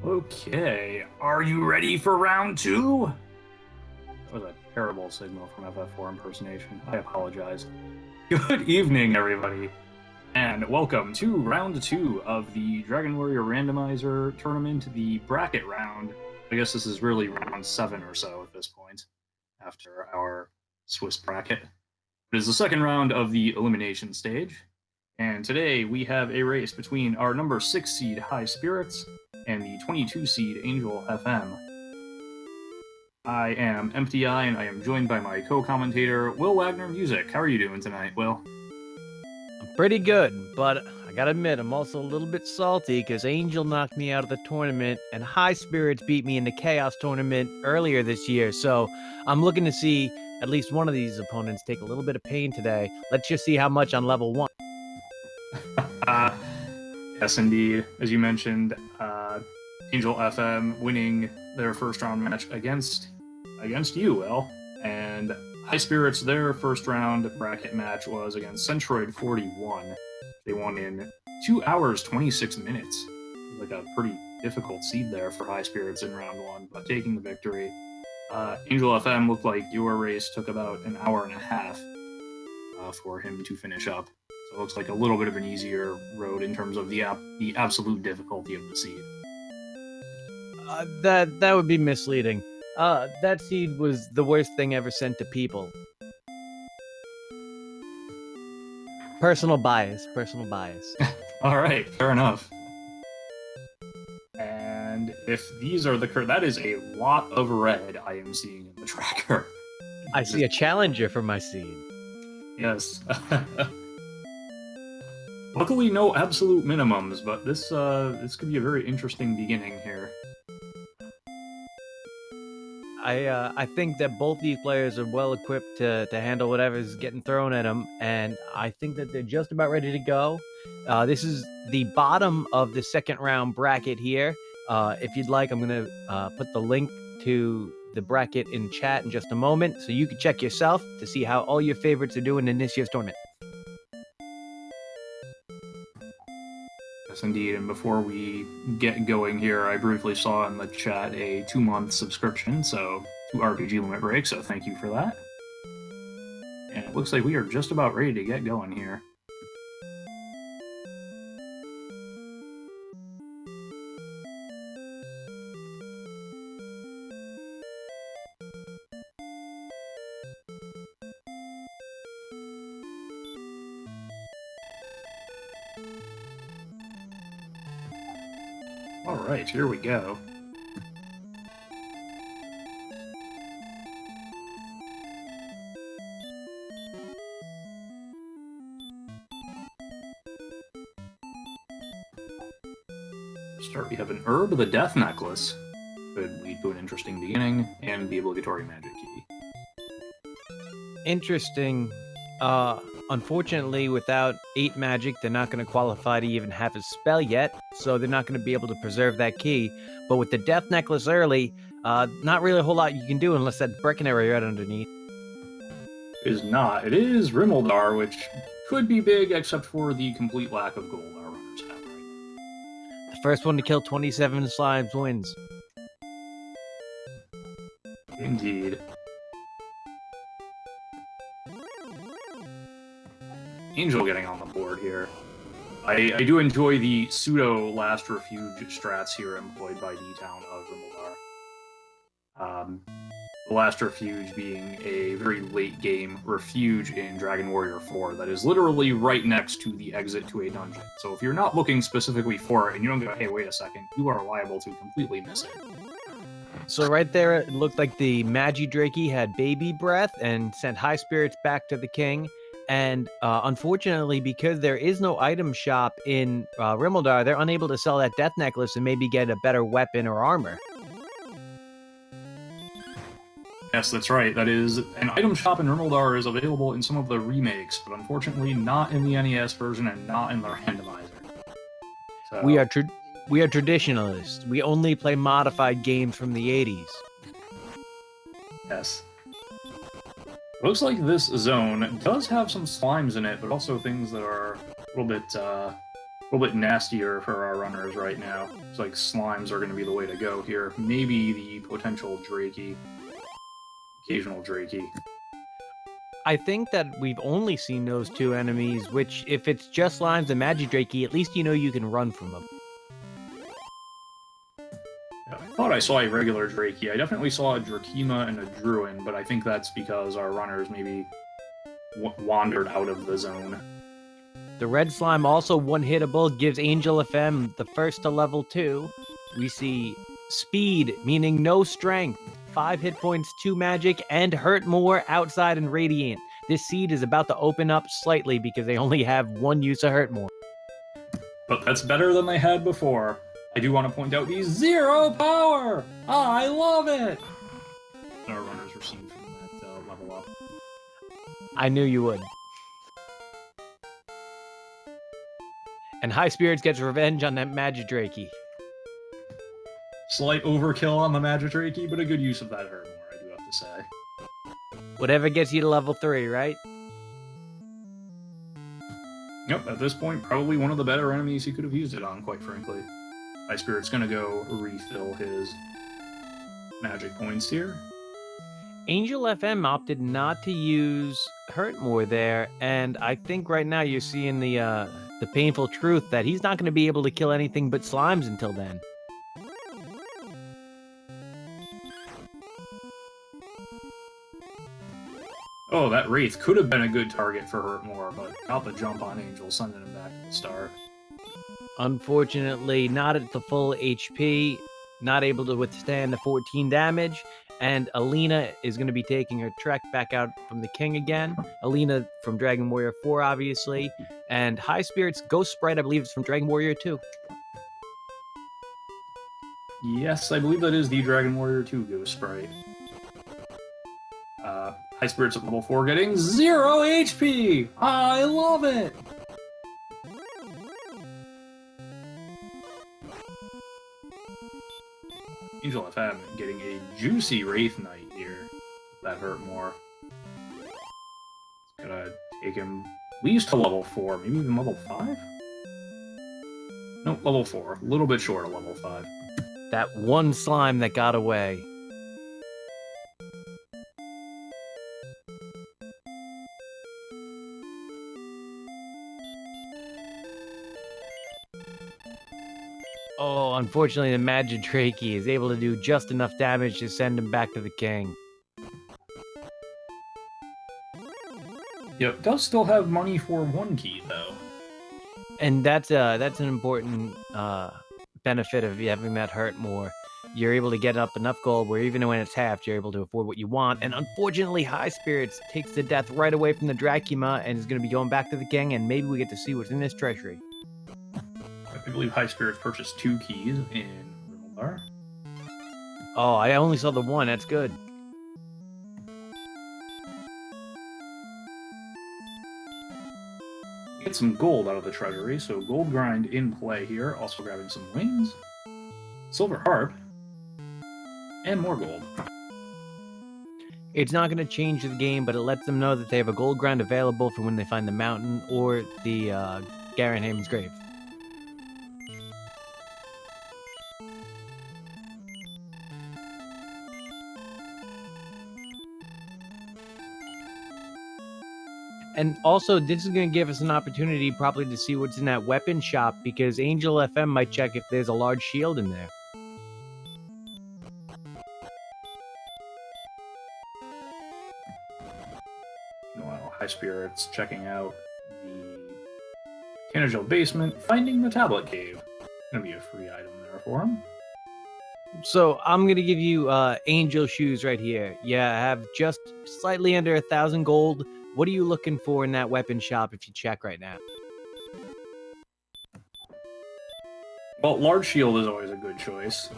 Okay, are you ready for round two? That was a terrible signal from FF4 impersonation. I apologize. Good evening, everybody, and welcome to round two of the Dragon Warrior Randomizer tournament, the bracket round. I guess this is really round 7 or so at this point, after our Swiss bracket. It is the second round of the elimination stage, and today we have a race between our number 6 seed Highspirits and the 22 seed Angel FM. I am Emptyeye, and I am joined by my co-commentator, WillWagnerMusic. How are you doing tonight, Will? I'm pretty good, but I gotta admit, I'm also a little bit salty because Angel knocked me out of the tournament, and Highspirits beat me in the Chaos tournament earlier this year, so I'm looking to see at least one of these opponents take a little bit of pain today. Let's just see how much on level 1. Yes, indeed. As you mentioned, Angel FM winning their first round match against you, Will, and Highspirits, their first round bracket match was against Centroid 41. They won in 2 hours 26 minutes. Like a pretty difficult seed there for Highspirits in round 1, but taking the victory. Angel FM looked like your race took about an hour and a half for him to finish up. So it looks like a little bit of an easier road in terms of the absolute difficulty of the seed. That would be misleading. That seed was the worst thing ever sent to people. Personal bias. All right, fair enough. And if these are that is a lot of red I am seeing in the tracker. I see a challenger for my seed. Yes. Luckily, no absolute minimums, but this could be a very interesting beginning here. I think that both these players are well equipped to handle whatever's getting thrown at them, and I think that they're just about ready to go. This is the bottom of the second round bracket here. If you'd like, I'm going to put the link to the bracket in chat in just a moment, so you can check yourself to see how all your favorites are doing in this year's tournament. Yes, indeed. And before we get going here, I briefly saw in the chat a 2-month subscription, so to RPG Limit Break, so thank you for that. And it looks like we are just about ready to get going here. All right, here we go. Start, we have an herb, the death necklace. Could lead to an interesting beginning, and the obligatory magic key. Interesting. Unfortunately, without 8 magic, they're not going to qualify to even have a spell yet, so they're not going to be able to preserve that key. But with the death necklace early, not really a whole lot you can do unless that Breckenary right underneath. It is not. It is Rimmildar, which could be big, except for the complete lack of gold our runners have right now. The first one to kill 27 slimes wins. Indeed. Angel getting on the board here. I do enjoy the pseudo last refuge strats here employed by D-Town of Rimmildar. The last refuge being a very late game refuge in Dragon Warrior 4 that is literally right next to the exit to a dungeon. So if you're not looking specifically for it and you don't go, hey, wait a second, you are liable to completely miss it. So right there, it looked like the Magi-Drakey had baby breath and sent Highspirits back to the king. And unfortunately, because there is no item shop in Rimmildar, they're unable to sell that death necklace and maybe get a better weapon or armor. Yes, that's right. That is, an item shop in Rimmildar is available in some of the remakes, but unfortunately not in the NES version and not in the randomizer. So, We are traditionalists. We only play modified games from the 80s. yes. Looks like this zone does have some slimes in it, but also things that are a little little bit nastier for our runners right now. It's like slimes are going to be the way to go here. Maybe the potential Drakey. Occasional Drakey. I think that we've only seen those two enemies, which, if it's just slimes and Magidrakey, at least you know you can run from them. I thought I saw a regular Drakey. I definitely saw a Drakima and a Druin, but I think that's because our runners maybe wandered out of the zone. The red slime, also one-hittable, gives Angel FM the first to level 2. We see speed, meaning no strength, 5 hit points, 2 magic, and hurt more outside and radiant. This seed is about to open up slightly because they only have 1 use of hurt more. But that's better than they had before. I do want to point out the 0 power! I love it! Our runners received from that level up. I knew you would. And Highspirits gets revenge on that Magidrakey. Slight overkill on the Magidrakey, but a good use of that hurt more, I do have to say. Whatever gets you to level 3, right? Yep, at this point, probably one of the better enemies he could have used it on, quite frankly. Highspirit's gonna go refill his magic points here. Angel FM opted not to use Hurtmore there, and I think right now you're seeing the painful truth that he's not going to be able to kill anything but slimes until then. Oh, that Wraith could have been a good target for Hurtmore, but got the jump on Angel, sending him back to the start. Unfortunately, not at the full HP, not able to withstand the 14 damage, and Alina is going to be taking her trek back out from the King again. Alina from Dragon Warrior 4, obviously, and Highspirits Ghost Sprite, I believe, is from Dragon Warrior 2. Yes, I believe that is the Dragon Warrior 2 Ghost Sprite. Highspirits at level 4 getting 0 HP! I love it! Angel FM getting a juicy Wraith Knight here. That hurt more. It's gonna take him at least to level 4, maybe even level 5? Nope, level 4. A little bit short of level 5. That one slime that got away. Oh, unfortunately, the Magidrakey is able to do just enough damage to send him back to the King. Yep, does still have money for 1 key, though. And that's an important benefit of having that hurt more. You're able to get up enough gold where even when it's halved, you're able to afford what you want. And unfortunately, Highspirits takes the death right away from the Dracula and is going to be going back to the King, and maybe we get to see what's in this treasury. I believe Highspirits purchased 2 keys in Rimmaldar. Oh, I only saw the 1. That's good. Get some gold out of the treasury, so gold grind in play here. Also grabbing some wings, silver harp, and more gold. It's not going to change the game, but it lets them know that they have a gold grind available for when they find the mountain or the Garanhaim's grave. And also, this is going to give us an opportunity probably to see what's in that weapon shop, because Angel FM might check if there's a large shield in there. Meanwhile, Highspirits checking out the Canagel basement, finding the tablet cave. Gonna be a free item there for him. So I'm going to give you angel shoes right here. Yeah, I have just slightly under 1,000 gold. What are you looking for in that weapon shop if you check right now? Well, large shield is always a good choice.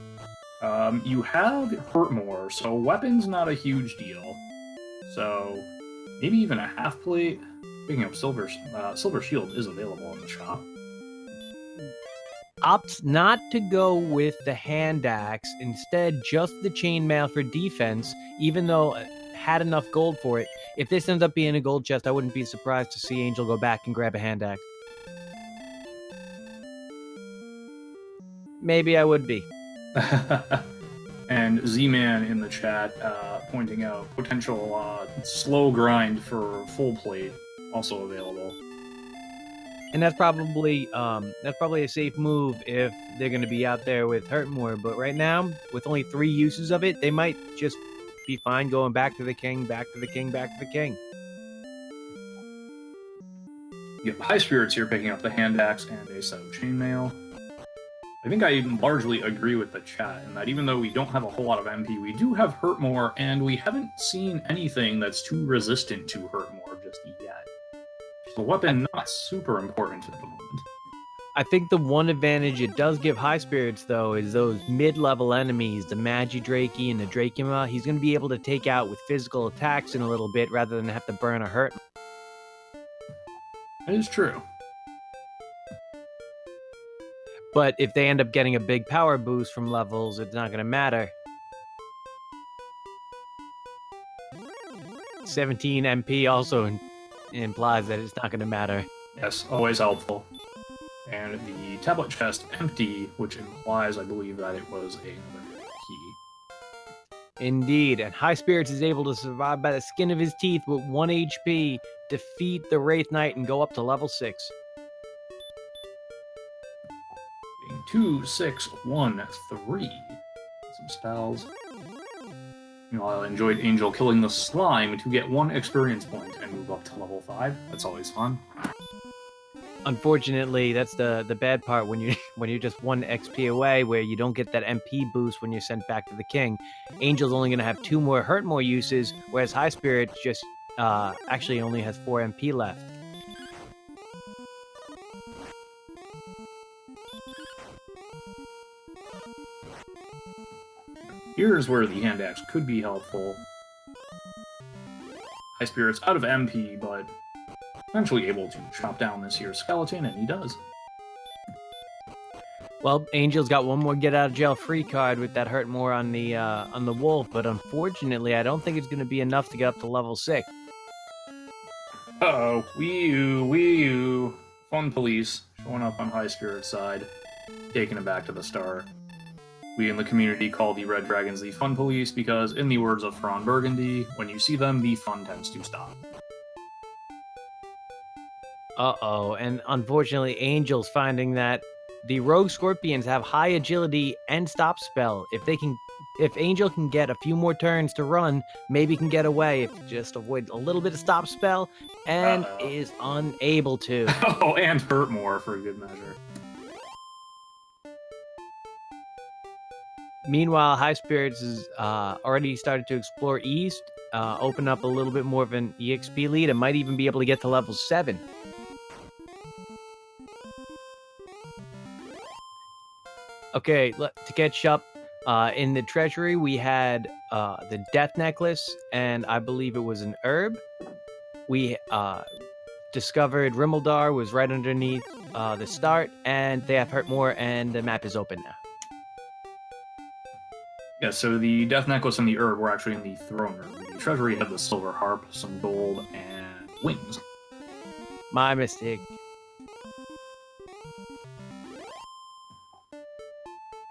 You have hurt more, so weapon's not a huge deal. So maybe even a half plate. Picking up silver shield is available in the shop. Opts not to go with the hand axe, instead just the chainmail for defense, even though it had enough gold for it. If this ends up being a gold chest, I wouldn't be surprised to see Angel go back and grab a hand axe. maybe I would be. And Z-Man in the chat pointing out potential slow grind for full plate also available. And that's probably a safe move if they're going to be out there with Hurtmore. But right now, with only 3 uses of it, they might just be fine going back to the king, back to the king, back to the king. You have Highspirits here picking up the hand axe and a set of chainmail. I think I largely agree with the chat in that even though we don't have a whole lot of MP, we do have Hurtmore, and we haven't seen anything that's too resistant to Hurtmore just yet. The weapon not super important at the moment. I think the one advantage it does give Highspirits, though, is those mid-level enemies, the Magidrake and the Drakima, he's going to be able to take out with physical attacks in a little bit rather than have to burn a hurt. That is true. But if they end up getting a big power boost from levels, it's not going to matter. 17 MP also implies that it's not going to matter. Yes, always helpful. And the tablet chest empty, which implies, I believe, that it was another key. Indeed, and Highspirits is able to survive by the skin of his teeth with 1 HP, defeat the Wraith Knight, and go up to level 6. 2, 6, 1, 3. Some spells. Meanwhile, I enjoyed Angel killing the slime to get 1 experience point and move up to level 5. That's always fun. Unfortunately, that's the bad part when you're just 1 XP away, where you don't get that MP boost when you're sent back to the king. Angel's only going to have 2 more Hurtmore uses, whereas Highspirit just actually only has 4 MP left. Here's where the hand axe could be helpful. Highspirit's out of MP, but eventually able to chop down this here skeleton, and he does. Well, Angel's got 1 more get out of jail free card with that Hurtmore on the wolf, but unfortunately, I don't think it's going to be enough to get up to level 6. Uh-oh, Wii U. Fun police showing up on Highspirit's side, taking it back to the start. We in the community call the Red Dragons the Fun Police because, in the words of Fron Burgundy, when you see them, the fun tends to stop. Uh-oh, and unfortunately, Angel's finding that the Rogue Scorpions have high agility and stop spell. If Angel can get a few more turns to run, maybe he can get away if just avoid a little bit of stop spell, and is unable to. Oh, and hurt more for a good measure. Meanwhile, Highspirits has already started to explore east, open up a little bit more of an EXP lead, and might even be able to get to level 7. Okay, to catch up, in the treasury, we had the Death Necklace, and I believe it was an herb. We discovered Rimeldar was right underneath the start, and they have Hurtmore, and the map is open now. Yeah, so the Death Necklace and the Herb were actually in the throne room. The treasury had the silver harp, some gold, and wings. My mistake.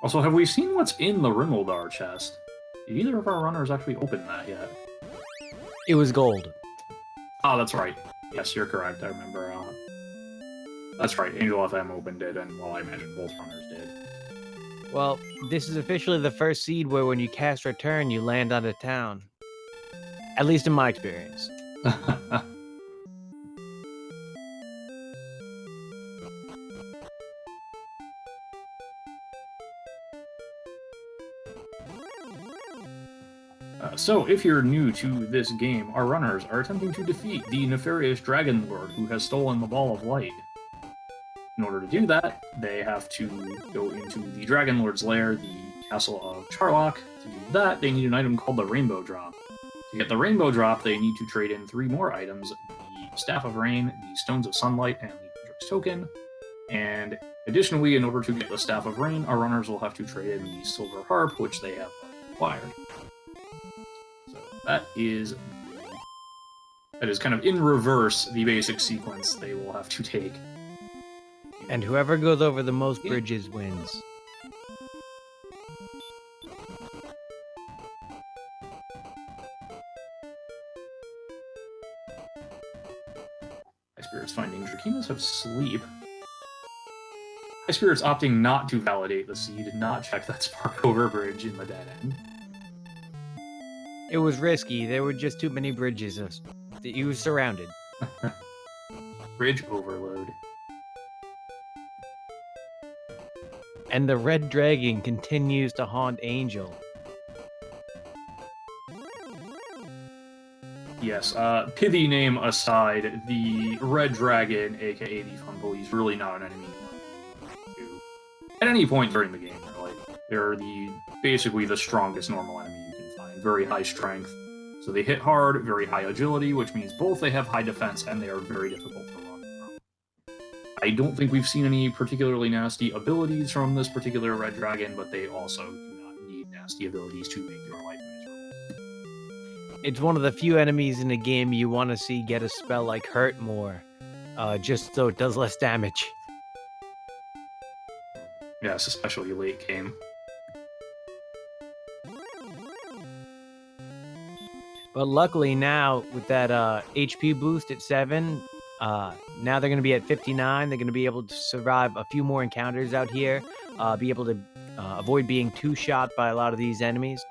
Also, have we seen what's in the Rimeldar chest? Did either of our runners actually open that yet? It was gold. Oh, that's right. Yes, you're correct. I remember. That's right. Angel FM opened it, and well, I imagine both runners did. Well, this is officially the first seed where when you cast Return, you land on a town. At least in my experience. So, if you're new to this game, our runners are attempting to defeat the nefarious Dragon Lord who has stolen the Ball of Light. In order to do that, they have to go into the Dragon Lord's lair, the Castle of Charlock. To do that, they need an item called the Rainbow Drop. To get the Rainbow Drop, they need to trade in 3 more items, the Staff of Rain, the Stones of Sunlight, and the Hendrix Token. And additionally, in order to get the Staff of Rain, our runners will have to trade in the Silver Harp, which they have acquired. So that is kind of in reverse the basic sequence they will have to take. And whoever goes over the most bridges wins. Drakinas have sleep. Highspirits opting not to validate the seed, not check that spark over bridge in the dead end. It was risky. There were just too many bridges. He was surrounded. Bridge overload. And the red dragon continues to haunt Angel. Yes, pithy name aside, the red dragon, aka the Fungal, is really not an enemy at any point during the game, really. They're basically the strongest normal enemy you can find. Very high strength, so they hit hard, very high agility, which means both they have high defense and they are very difficult to run from. I don't think we've seen any particularly nasty abilities from this particular red dragon, but they also do not need nasty abilities to make your life miserable. It's one of the few enemies in the game you want to see get a spell like Hurt more, just so it does less damage. Yes, especially late game. But luckily now, with that HP boost at 7, now they're going to be at 59. They're going to be able to survive a few more encounters out here, be able to avoid being two-shot by a lot of these enemies.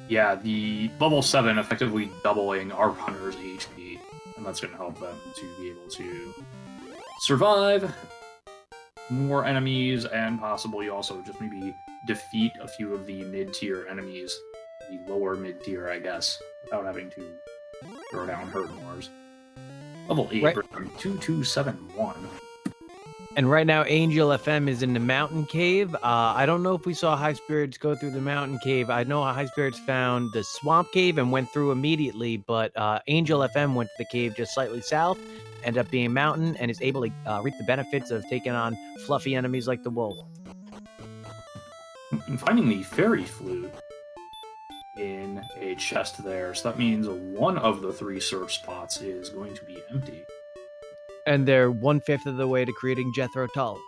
Yeah, the level 7 effectively doubling our runner's HP, and that's going to help them to be able to survive more enemies, and possibly also just maybe defeat a few of the mid-tier enemies, the lower mid-tier, I guess, without having to throw down Hurt Mores. Level 8, right. 2271. And right now, Angel FM is in the mountain cave. I don't know if we saw Highspirits go through the mountain cave. I know Highspirits found the swamp cave and went through immediately, but Angel FM went to the cave just slightly south, ended up being a mountain, and is able to reap the benefits of taking on fluffy enemies like the wolf. And finding the fairy flute in a chest there, so that means one of the 3 search spots is going to be empty. And they're 1/5 of the way to creating Jethro Tull.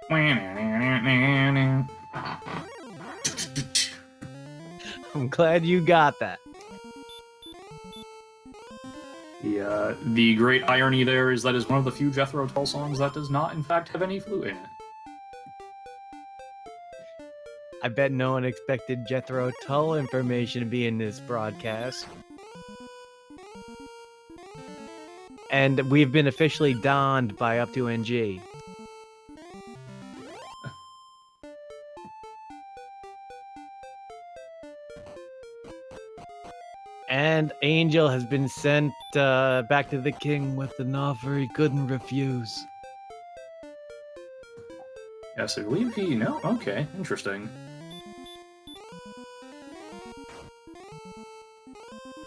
I'm glad you got that. The great irony there is that is one of the few Jethro Tull songs that does not, in fact, have any flute in it. I bet no one expected Jethro Tull information to be in this broadcast. And we've been officially donned by Up to NG. And Angel has been sent back to the king with an offer he couldn't refuse. Yes, I believe he... No? Okay, interesting.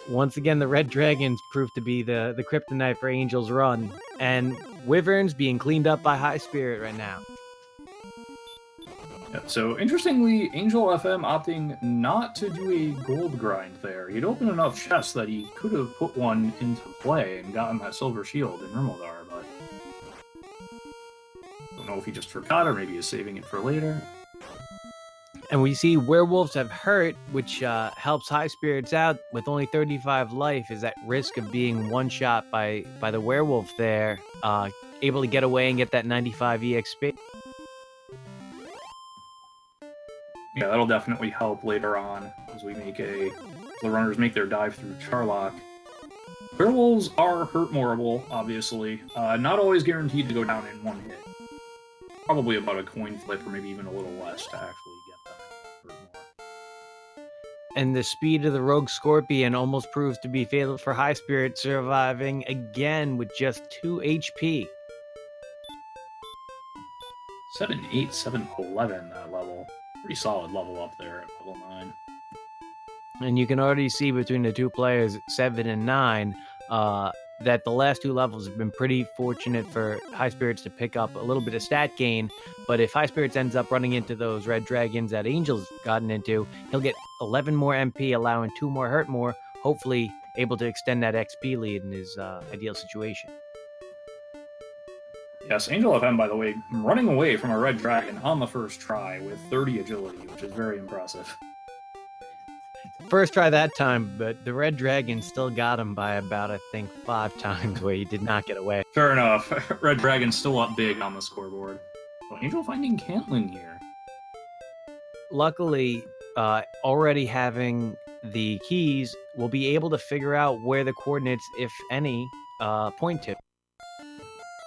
Once again, the Red Dragons proved to be the kryptonite for Angel's run. And Wyvern's being cleaned up by High Spirit right now. Yeah, so, interestingly, Angel FM opting not to do a gold grind there. He'd opened enough chests that he could have put one into play and gotten that silver shield in Rimaldar, but... don't know if he just forgot or maybe is saving it for later. And we see werewolves have hurt, which helps High Spirits out. With only 35 life, is at risk of being one-shot by the werewolf there, able to get away and get that 95 EXP. Yeah, that'll definitely help later on as the runners make their dive through Charlock. Werewolves are hurt moreable, obviously. Not always guaranteed to go down in one hit. Probably about a coin flip or maybe even a little less to actually get them hurt more. And the speed of the Rogue Scorpion almost proves to be fatal for High Spirit, surviving again with just 2 HP. 7-8, 7-11 that level. Pretty solid level up there at level 9. And you can already see between the two players, 7 and 9, that the last 2 levels have been pretty fortunate for High Spirits to pick up a little bit of stat gain. But if High Spirits ends up running into those red dragons that Angel's gotten into, he'll get 11 more MP, allowing 2 more hurt more, hopefully able to extend that XP lead in his ideal situation. Yes, Angel FM, by the way, running away from a red dragon on the first try with 30 agility, which is very impressive. First try that time, but the red dragon still got him by about, I think, 5 times where he did not get away. Fair enough. Red Dragon's still up big on the scoreboard. Well, Angel finding Cantlin here. Luckily, already having the keys, we'll be able to figure out where the coordinates, if any, point to.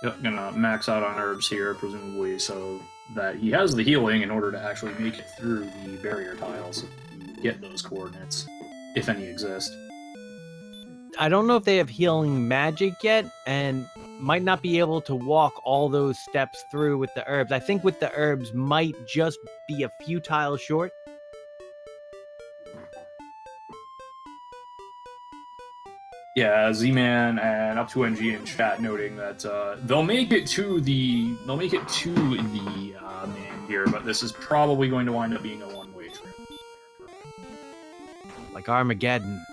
Yep, gonna max out on herbs here, presumably, so that he has the healing in order to actually make it through the barrier tiles to get those coordinates, if any exist. I don't know if they have healing magic yet, and might not be able to walk all those steps through with the herbs. I think with the herbs might just be a few tiles short. Yeah, Z-Man and up to NG in chat noting that they'll make it to the man here, but this is probably going to wind up being a one-way trip. Like Armageddon.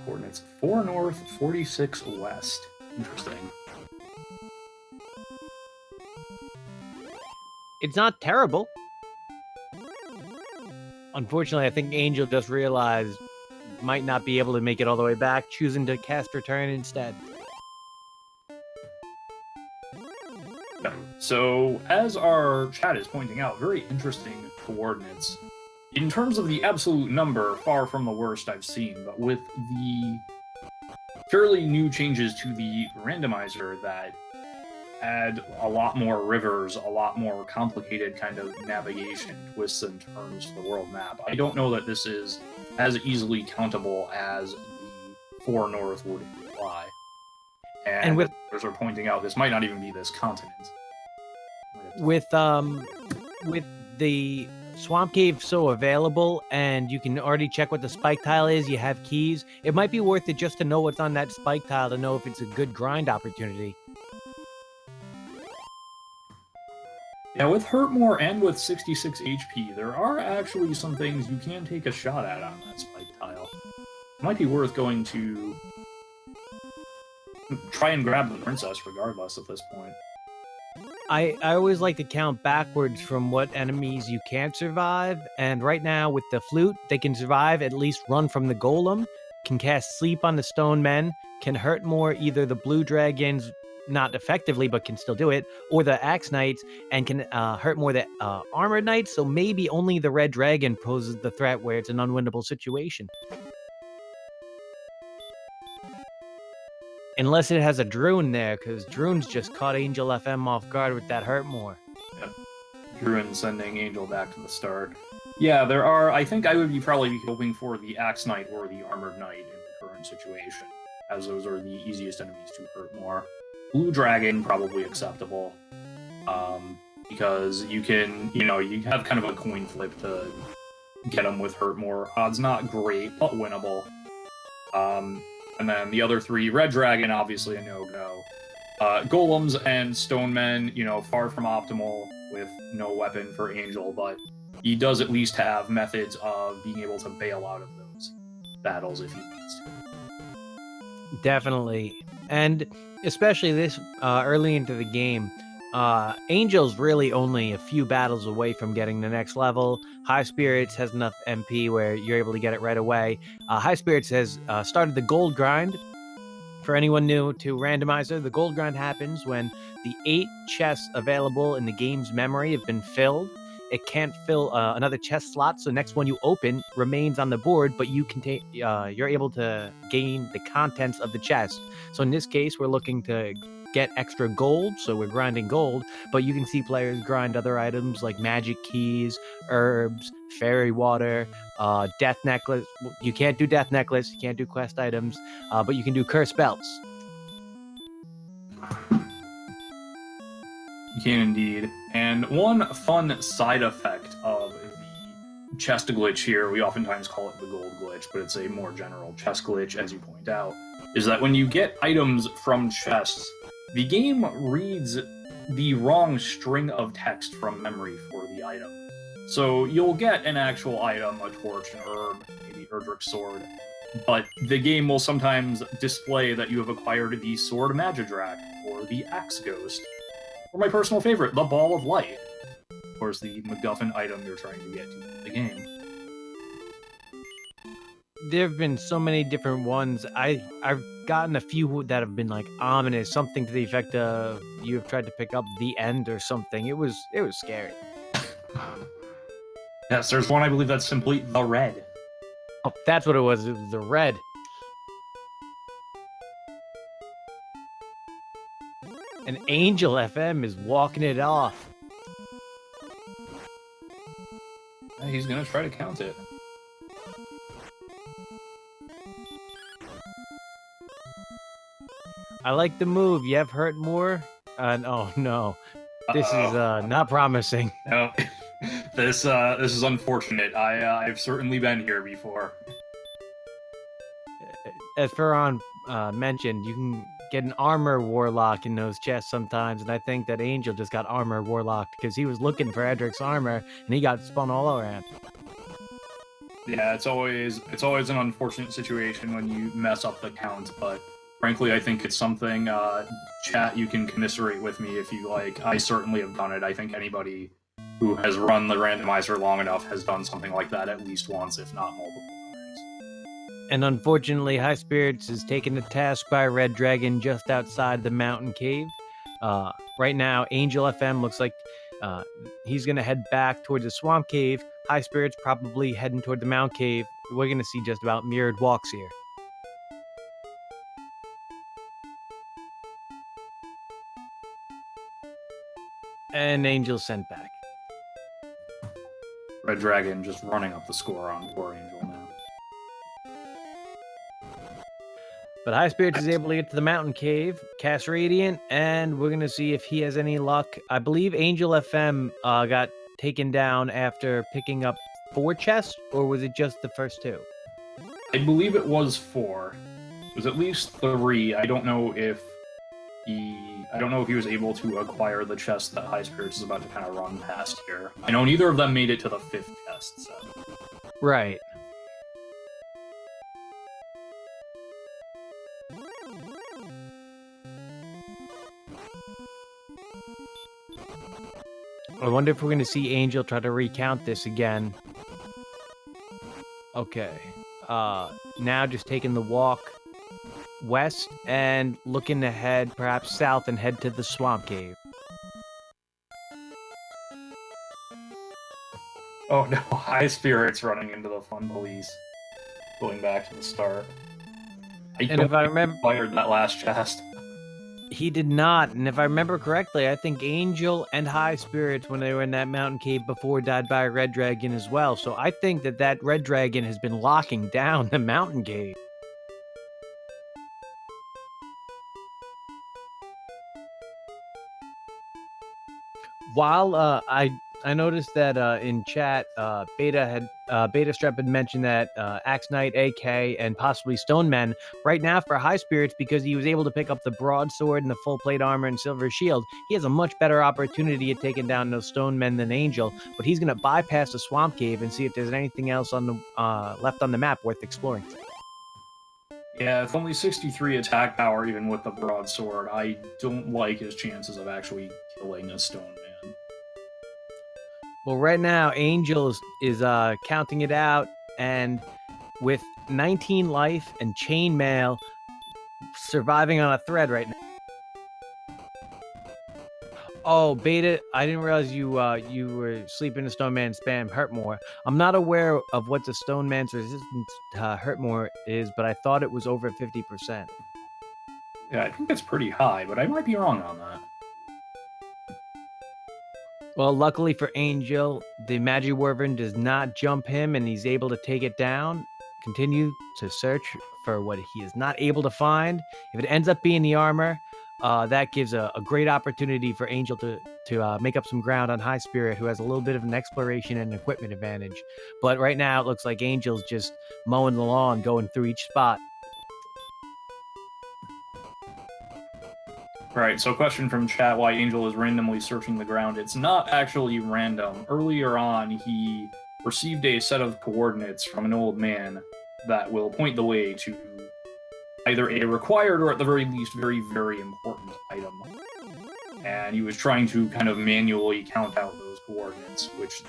Coordinates 4 north, 46 west. Interesting. It's not terrible. Unfortunately, I think Angel just realized might not be able to make it all the way back, choosing to cast Return instead. Yeah. So, as our chat is pointing out, very interesting coordinates. In terms of the absolute number, far from the worst I've seen, but with the fairly new changes to the randomizer that add a lot more rivers, a lot more complicated kind of navigation, twists and turns to the world map, I don't know that this is as easily countable as the 4 north would imply. And with as are pointing out, this might not even be this continent. with the Swamp Cave so available, and you can already check what the spike tile is, you have keys, it might be worth it just to know what's on that spike tile to know if it's a good grind opportunity. Yeah, with Hurtmore and with 66 HP, there are actually some things you can take a shot at on that spike tile. It might be worth going to try and grab the princess regardless at this point. I always like to count backwards from what enemies you can't survive, and right now with the flute, they can survive, at least run from the golem, can cast sleep on the stone men, can hurt more either the blue dragons, not effectively, but can still do it, or the axe knights, and can hurt more the armored knights, so maybe only the red dragon poses the threat where it's an unwinnable situation. Unless it has a Druin there, because Druin's just caught Angel FM off guard with that hurt more. Yeah. Druin sending Angel back to the start. Yeah, there are, I think I would probably be hoping for the axe knight or the armored knight in the current situation, as those are the easiest enemies to hurt more. Blue Dragon, probably acceptable. Because you can, you have kind of a coin flip to get them with hurt more. Odds not great, but winnable. And then the other 3, Red Dragon, obviously a no-go. Golems and Stonemen, far from optimal with no weapon for Angel, but he does at least have methods of being able to bail out of those battles if he needs to. Definitely. And especially this early into the game, Angel's really only a few battles away from getting the next level. Highspirits has enough MP where you're able to get it right away. Highspirits has started the gold grind. For anyone new to Randomizer, the gold grind happens when the 8 chests available in the game's memory have been filled. It can't fill another chest slot, so the next one you open remains on the board, but you're able to gain the contents of the chest. So in this case, we're looking to get extra gold, so we're grinding gold, but you can see players grind other items like magic keys, herbs, fairy water, death necklace. You can't do death necklace, you can't do quest items, but you can do curse belts. You can indeed. And one fun side effect of the chest glitch here, we oftentimes call it the gold glitch, but it's a more general chest glitch, as you point out, is that when you get items from chests, the game reads the wrong string of text from memory for the item. So you'll get an actual item, a torch, an herb, maybe Erdrick's sword, but the game will sometimes display that you have acquired the Sword Magidrak, or the Axe Ghost, or my personal favorite, the Ball of Light. Of course, the MacGuffin item you're trying to get to the game. There have been so many different ones. I've gotten a few that have been like ominous, something to the effect of you have tried to pick up the end or something. It was scary. Yes, there's one I believe that's simply the Red. Oh, that's what it was. It was the red. And Angel FM is walking it off. He's gonna try to count it. I like the move. You have hurt more? Oh no. This is not promising. No, this is unfortunate. I've certainly been here before. As Ferron mentioned, you can get an armor warlock in those chests sometimes, and I think that Angel just got armor warlocked because he was looking for Edric's armor and he got spun all around. Yeah, it's always an unfortunate situation when you mess up the count, but frankly, I think it's something, chat, you can commiserate with me if you like. I certainly have done it. I think anybody who has run the randomizer long enough has done something like that at least once, if not multiple times. And unfortunately, Highspirits is taken to task by Red Dragon just outside the mountain cave. Right now, Angel FM looks like he's going to head back towards the swamp cave. Highspirits probably heading toward the mount cave. We're going to see just about mirrored walks here. And Angel sent back. Red Dragon just running up the score on poor Angel now. But Highspirits is able to get to the mountain cave, cast Radiant, and we're going to see if he has any luck. I believe Angel FM got taken down after picking up 4 chests, or was it just the first 2? I believe it was 4. It was at least 3. I don't know if he was able to acquire the chest that Highspirits is about to kind of run past here. I know neither of them made it to the 5th chest, so. Right. I wonder if we're going to see Angel try to recount this again. Okay. Now just taking the walk west and looking ahead, perhaps south, and head to the swamp cave. Oh no, Highspirits running into the fun police. Going back to the start. And if I remember, fired that last chest. He did not, and if I remember correctly, I think Angel and Highspirits, when they were in that mountain cave before, died by a red dragon as well. So I think that red dragon has been locking down the mountain cave. While I noticed that in chat, Beta Strep had mentioned that Axe Knight, AK, and possibly Stoneman right now for Highspirits, because he was able to pick up the broadsword and the full plate armor and silver shield. He has a much better opportunity at taking down those Stonemen than Angel, but he's going to bypass the swamp cave and see if there's anything else on the left on the map worth exploring. Yeah, it's only 63 attack power even with the broadsword. I don't like his chances of actually killing a Stoneman. Well, right now, Angel is counting it out, and with 19 life and chainmail, surviving on a thread right now. Oh, Beta, I didn't realize you were sleeping to Stoneman spam hurt more. I'm not aware of what the Stoneman's resistance to hurt more is, but I thought it was over 50%. Yeah, I think it's pretty high, but I might be wrong on that. Well, luckily for Angel, the Magiwyvern does not jump him, and he's able to take it down. Continue to search for what he is not able to find. If it ends up being the armor, that gives a great opportunity for Angel to make up some ground on High Spirit, who has a little bit of an exploration and equipment advantage. But right now, it looks like Angel's just mowing the lawn, going through each spot. Right, so question from chat why Angel is randomly searching the ground. It's not actually random. Earlier on, he received a set of coordinates from an old man that will point the way to either a required or at the very least very, very important item. And he was trying to kind of manually count out those coordinates, which the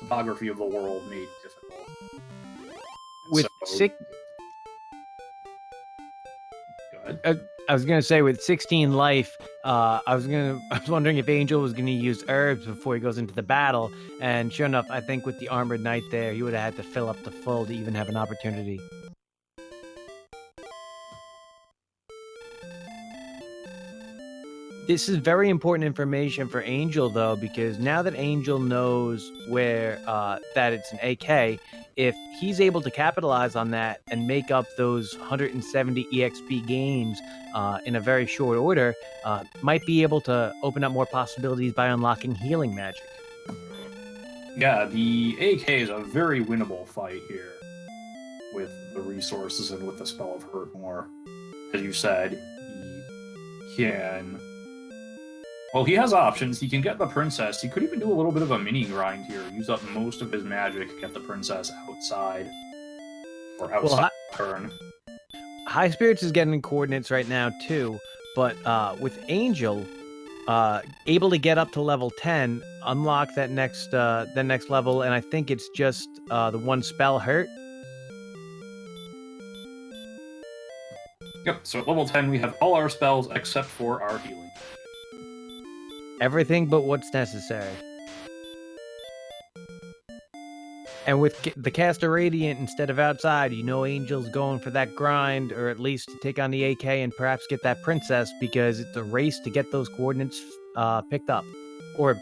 topography of the world made difficult. With six, go ahead. I was gonna say with 16 life, I was wondering if Angel was gonna use herbs before he goes into the battle, and sure enough, I think with the armored knight there, he would have had to fill up the full to even have an opportunity. This is very important information for Angel, though, because now that Angel knows where that it's an AK, if he's able to capitalize on that and make up those 170 EXP gains in a very short order, might be able to open up more possibilities by unlocking healing magic. Yeah, the AK is a very winnable fight here with the resources and with the spell of Hurt More. As you said, he can... Well, he has options. He can get the princess. He could even do a little bit of a mini grind here. Use up most of his magic, get the princess outside. Or outside the turn. Highspirits is getting coordinates right now, too. But with Angel, able to get up to level 10, unlock that next level, and I think it's just the one spell Hurt. Yep, so at level 10 we have all our spells except for our healing. Everything but what's necessary. And with the caster Radiant instead of outside, you know Angel's going for that grind, or at least to take on the AK and perhaps get that princess, because it's a race to get those coordinates picked up. Or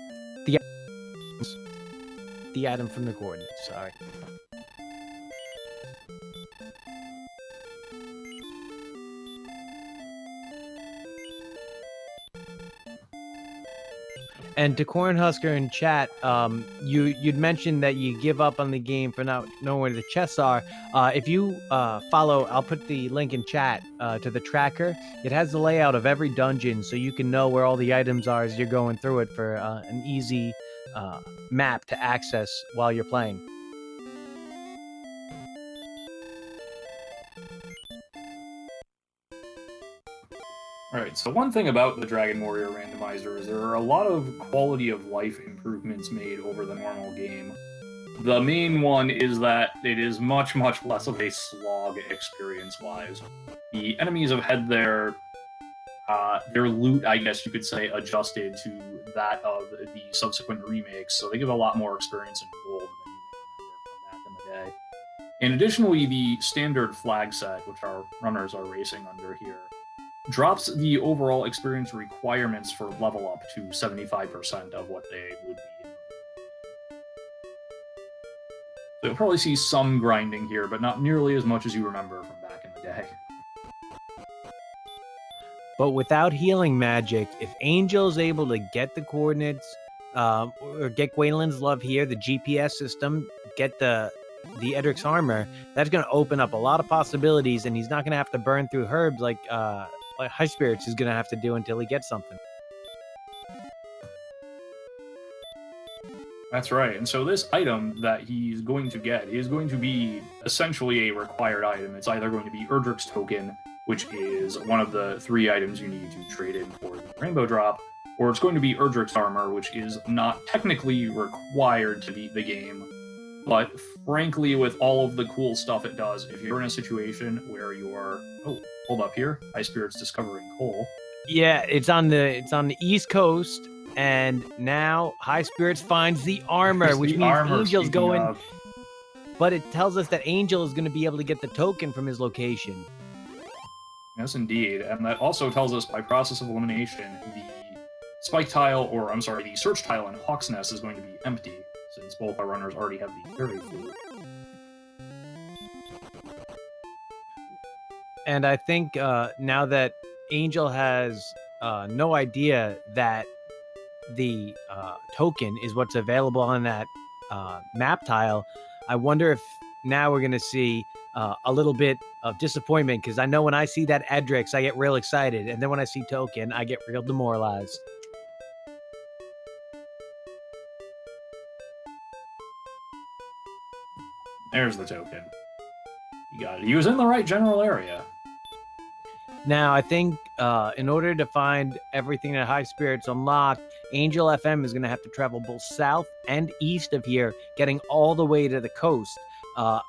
the item from the coordinates, sorry. And to Cornhusker in chat, you'd mentioned that you give up on the game for not knowing where the chests are. If you follow, I'll put the link in chat to the tracker. It has the layout of every dungeon, so you can know where all the items are as you're going through it for an easy map to access while you're playing. Alright, so one thing about the Dragon Warrior Randomizer is there are a lot of quality of life improvements made over the normal game. The main one is that it is much, much less of a slog experience-wise. The enemies have had their loot, I guess you could say, adjusted to that of the subsequent remakes, so they give a lot more experience and gold than you may remember from back in the day. And additionally, the standard flag set, which our runners are racing under here, drops the overall experience requirements for level up to 75% of what they would be. So you'll probably see some grinding here, but not nearly as much as you remember from back in the day. But without healing magic, if Angel's able to get the coordinates, or get Gwaylin's Love here, the GPS system, get the Edric's armor, that's going to open up a lot of possibilities, and he's not going to have to burn through herbs like Highspirits is going to have to do until he gets something. That's right, and so this item that he's going to get is going to be essentially a required item. It's either going to be Erdrick's Token, which is one of the 3 items you need to trade in for the Rainbow Drop, or it's going to be Erdrick's Armor, which is not technically required to beat the game, but frankly, with all of the cool stuff it does, if you're in a situation where you're... Oh, hold up here. Highspirits discovering coal. Yeah, it's on the East Coast, and now Highspirits finds the armor, which means Angel's going... But it tells us that Angel is going to be able to get the token from his location. Yes, indeed. And that also tells us, by process of elimination, the spike tile, or I'm sorry, the search tile in Hawk's Nest is going to be empty, since both our runners already have the fairy flute. And I think now that Angel has no idea that the token is what's available on that map tile, I wonder if now we're going to see a little bit of disappointment, because I know when I see that Edric's, I get real excited, and then when I see token, I get real demoralized. There's the token. He was in the right general area. Now, I think in order to find everything that Highspirits unlocked, Angel FM is going to have to travel both south and east of here, getting all the way to the coast.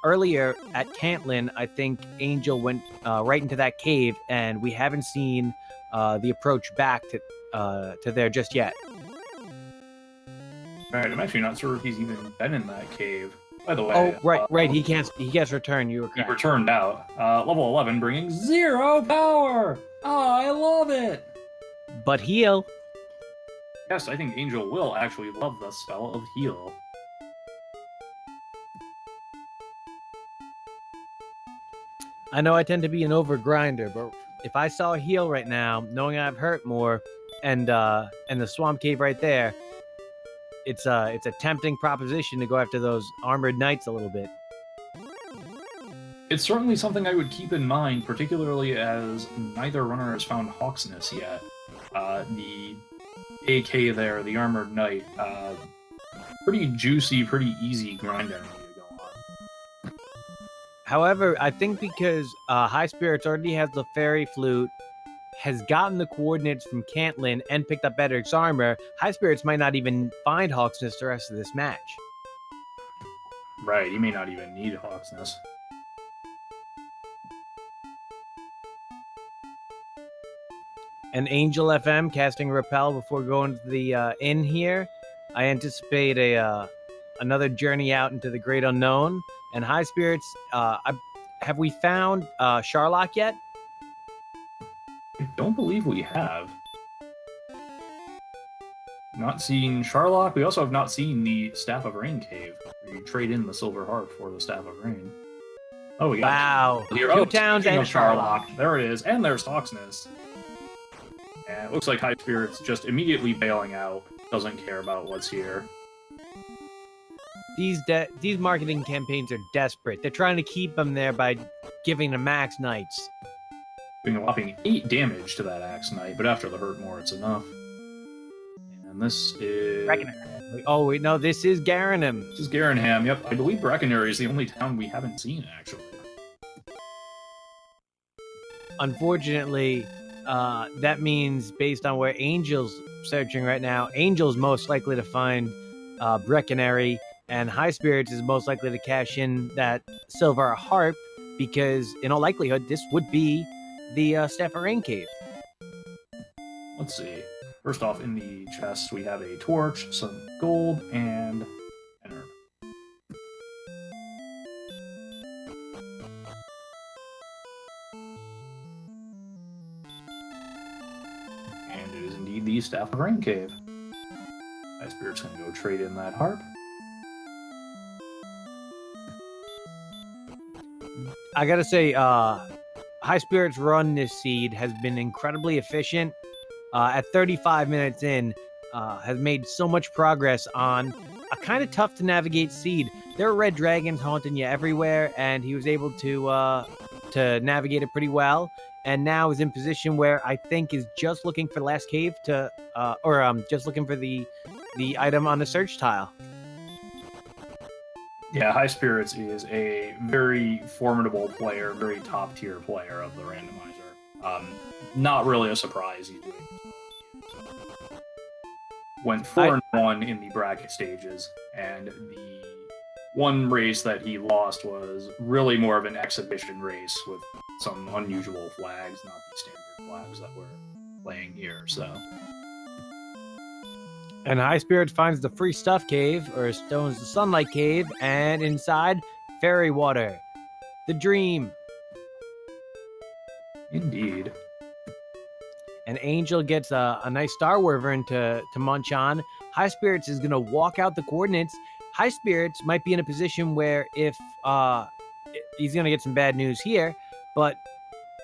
Earlier at Cantlin, I think Angel went right into that cave, and we haven't seen the approach back to there just yet. All right, I'm actually not sure if he's even been in that cave. By the way, Oh, right. He can't return. You were correct. He returned out. Level 11, bringing 0 power. Oh, I love it. But heal. Yes, I think Angel will actually love the spell of heal. I know I tend to be an overgrinder, but if I saw a heal right now, knowing I've hurt more, and the swamp cave right there, it's a tempting proposition to go after those armored knights a little bit. It's certainly something I would keep in mind, particularly as neither runner has found Hawksness yet. The AK there, the armored knight, pretty juicy, pretty easy grind enemy to go on. However, I think because Highspirits already has the fairy flute, has gotten the coordinates from Cantlin, and picked up Edric's armor, Highspirits might not even find Hawksness the rest of this match. Right, he may not even need Hawksness. An Angel FM casting Repel before going to the inn here. I anticipate another journey out into the great unknown. And Highspirits, have we found Sharlock yet? I don't believe we have. Not seen Sharlock. We also have not seen the Staff of Rain cave, where you trade in the Silver Harp for the Staff of Rain. Oh, we got wow. Two towns and Sharlock. There it is. And there's Hawksness. And it looks like Highspirits just immediately bailing out. Doesn't care about what's here. These marketing campaigns are desperate. They're trying to keep them there by giving them Max Knights. Doing a whopping 8 damage to that Axe Knight, but after the hurt more, it's enough. And this is... Breckenary. Oh, wait, no, this is Garanham. This is Garanham, yep. I believe Breckenary is the only town we haven't seen, actually. Unfortunately, that means, based on where Angel's searching right now, Angel's most likely to find Breckenary, and Highspirits is most likely to cash in that Silver Harp, because in all likelihood, this would be the Staff of Rain cave. Let's see. First off, in the chest, we have a torch, some gold, and an herb. And it is indeed the Staff of Rain cave. Highspirit's gonna go trade in that harp. I gotta say, Highspirits' run this seed has been incredibly efficient. At 35 minutes in, has made so much progress on a kind of tough to navigate seed. There are red dragons haunting you everywhere, and he was able to navigate it pretty well. And now is in position where I think is just looking for the last cave just looking for the item on the search tile. Yeah, Highspirits is a very formidable player, very top-tier player of the randomizer. Not really a surprise he's doing this. Went 4-1 in the bracket stages, and the one race that he lost was really more of an exhibition race with some unusual flags, not the standard flags that we're playing here, so... And Highspirits finds the free stuff cave, or Stones the Sunlight cave, and inside, fairy water. The dream. Indeed. And Angel gets a nice Star Wyvern to munch on. Highspirits is going to walk out the coordinates. Highspirits might be in a position where if he's going to get some bad news here, but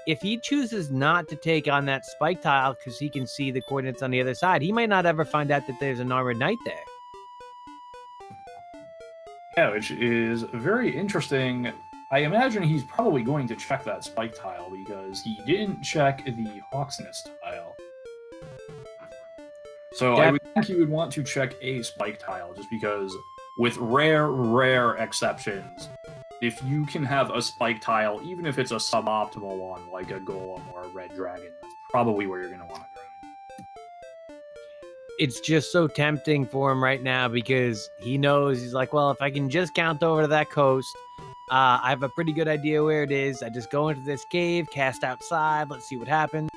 if he chooses not to take on that spike tile because he can see the coordinates on the other side, he might not ever find out that there's an armored knight there. Yeah, which is very interesting. I imagine he's probably going to check that spike tile because he didn't check the Hawksness tile. So I would think he would want to check a spike tile just because with rare exceptions, if you can have a spike tile, even if it's a suboptimal one, like a golem or a red dragon, that's probably where you're going to want to grind. It's just so tempting for him right now because he knows, he's like, well, if I can just count over to that coast, I have a pretty good idea where it is. I just go into this cave, cast outside, let's see what happens.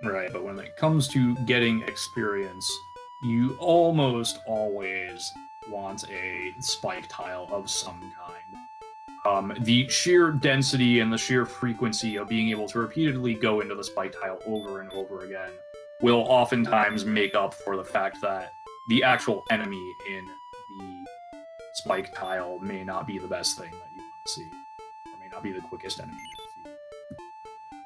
Right, but when it comes to getting experience, you almost always want a spike tile of some kind. The sheer density and the sheer frequency of being able to repeatedly go into the spike tile over and over again will oftentimes make up for the fact that the actual enemy in the spike tile may not be the best thing that you want to see, or may not be the quickest enemy to defeat.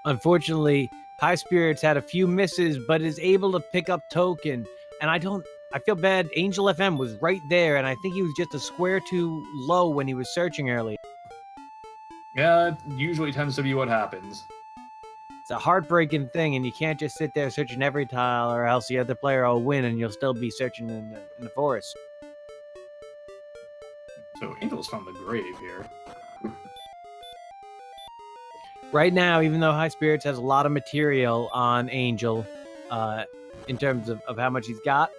Unfortunately, Highspirits had a few misses, but is able to pick up token. And I feel bad. Angel FM was right there, and I think he was just a square too low when he was searching early. Yeah, it usually tends to be what happens. It's a heartbreaking thing, and you can't just sit there searching every tile, or else the other player will win, and you'll still be searching in the forest. So Angel's found the grave here. Right now, even though Highspirits has a lot of material on Angel, in terms of how much he's got,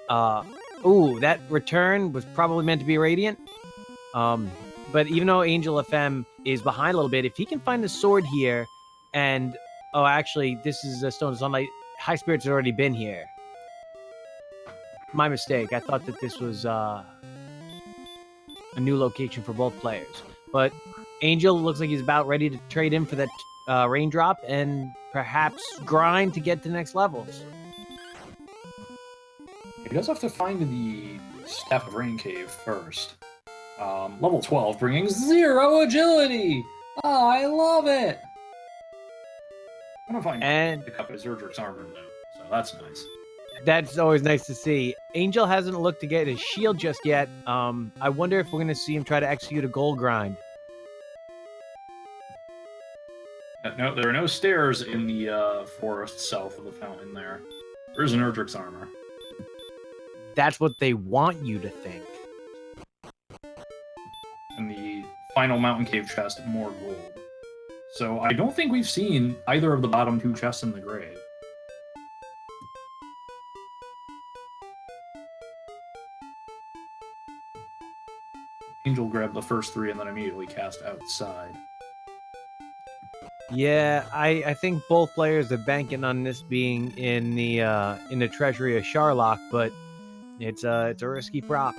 that return was probably meant to be Radiant. But even though Angel FM is behind a little bit, if he can find the sword here, and actually, this is a Stone of Sunlight. Highspirits had already been here. My mistake. I thought that this was a new location for both players, but Angel looks like he's about ready to trade in for that raindrop and perhaps grind to get to the next levels. He does have to find the Staff of Rain Cave first. Level 12, bringing 0 agility! Oh, I love it! I'm gonna find and pick up his Erdrick's armor, though, so that's nice. That's always nice to see. Angel hasn't looked to get his shield just yet. I wonder if we're going to see him try to execute a gold grind. No, there are no stairs in the forest south of the fountain there. There's an Erdrick's armor. That's what they want you to think. And the final mountain cave chest, more gold. So I don't think we've seen either of the bottom two chests in the grave. Angel grabbed the first three and then immediately cast outside. Yeah, I think both players are banking on this being in the treasury of Sharlock, but it's a risky prop.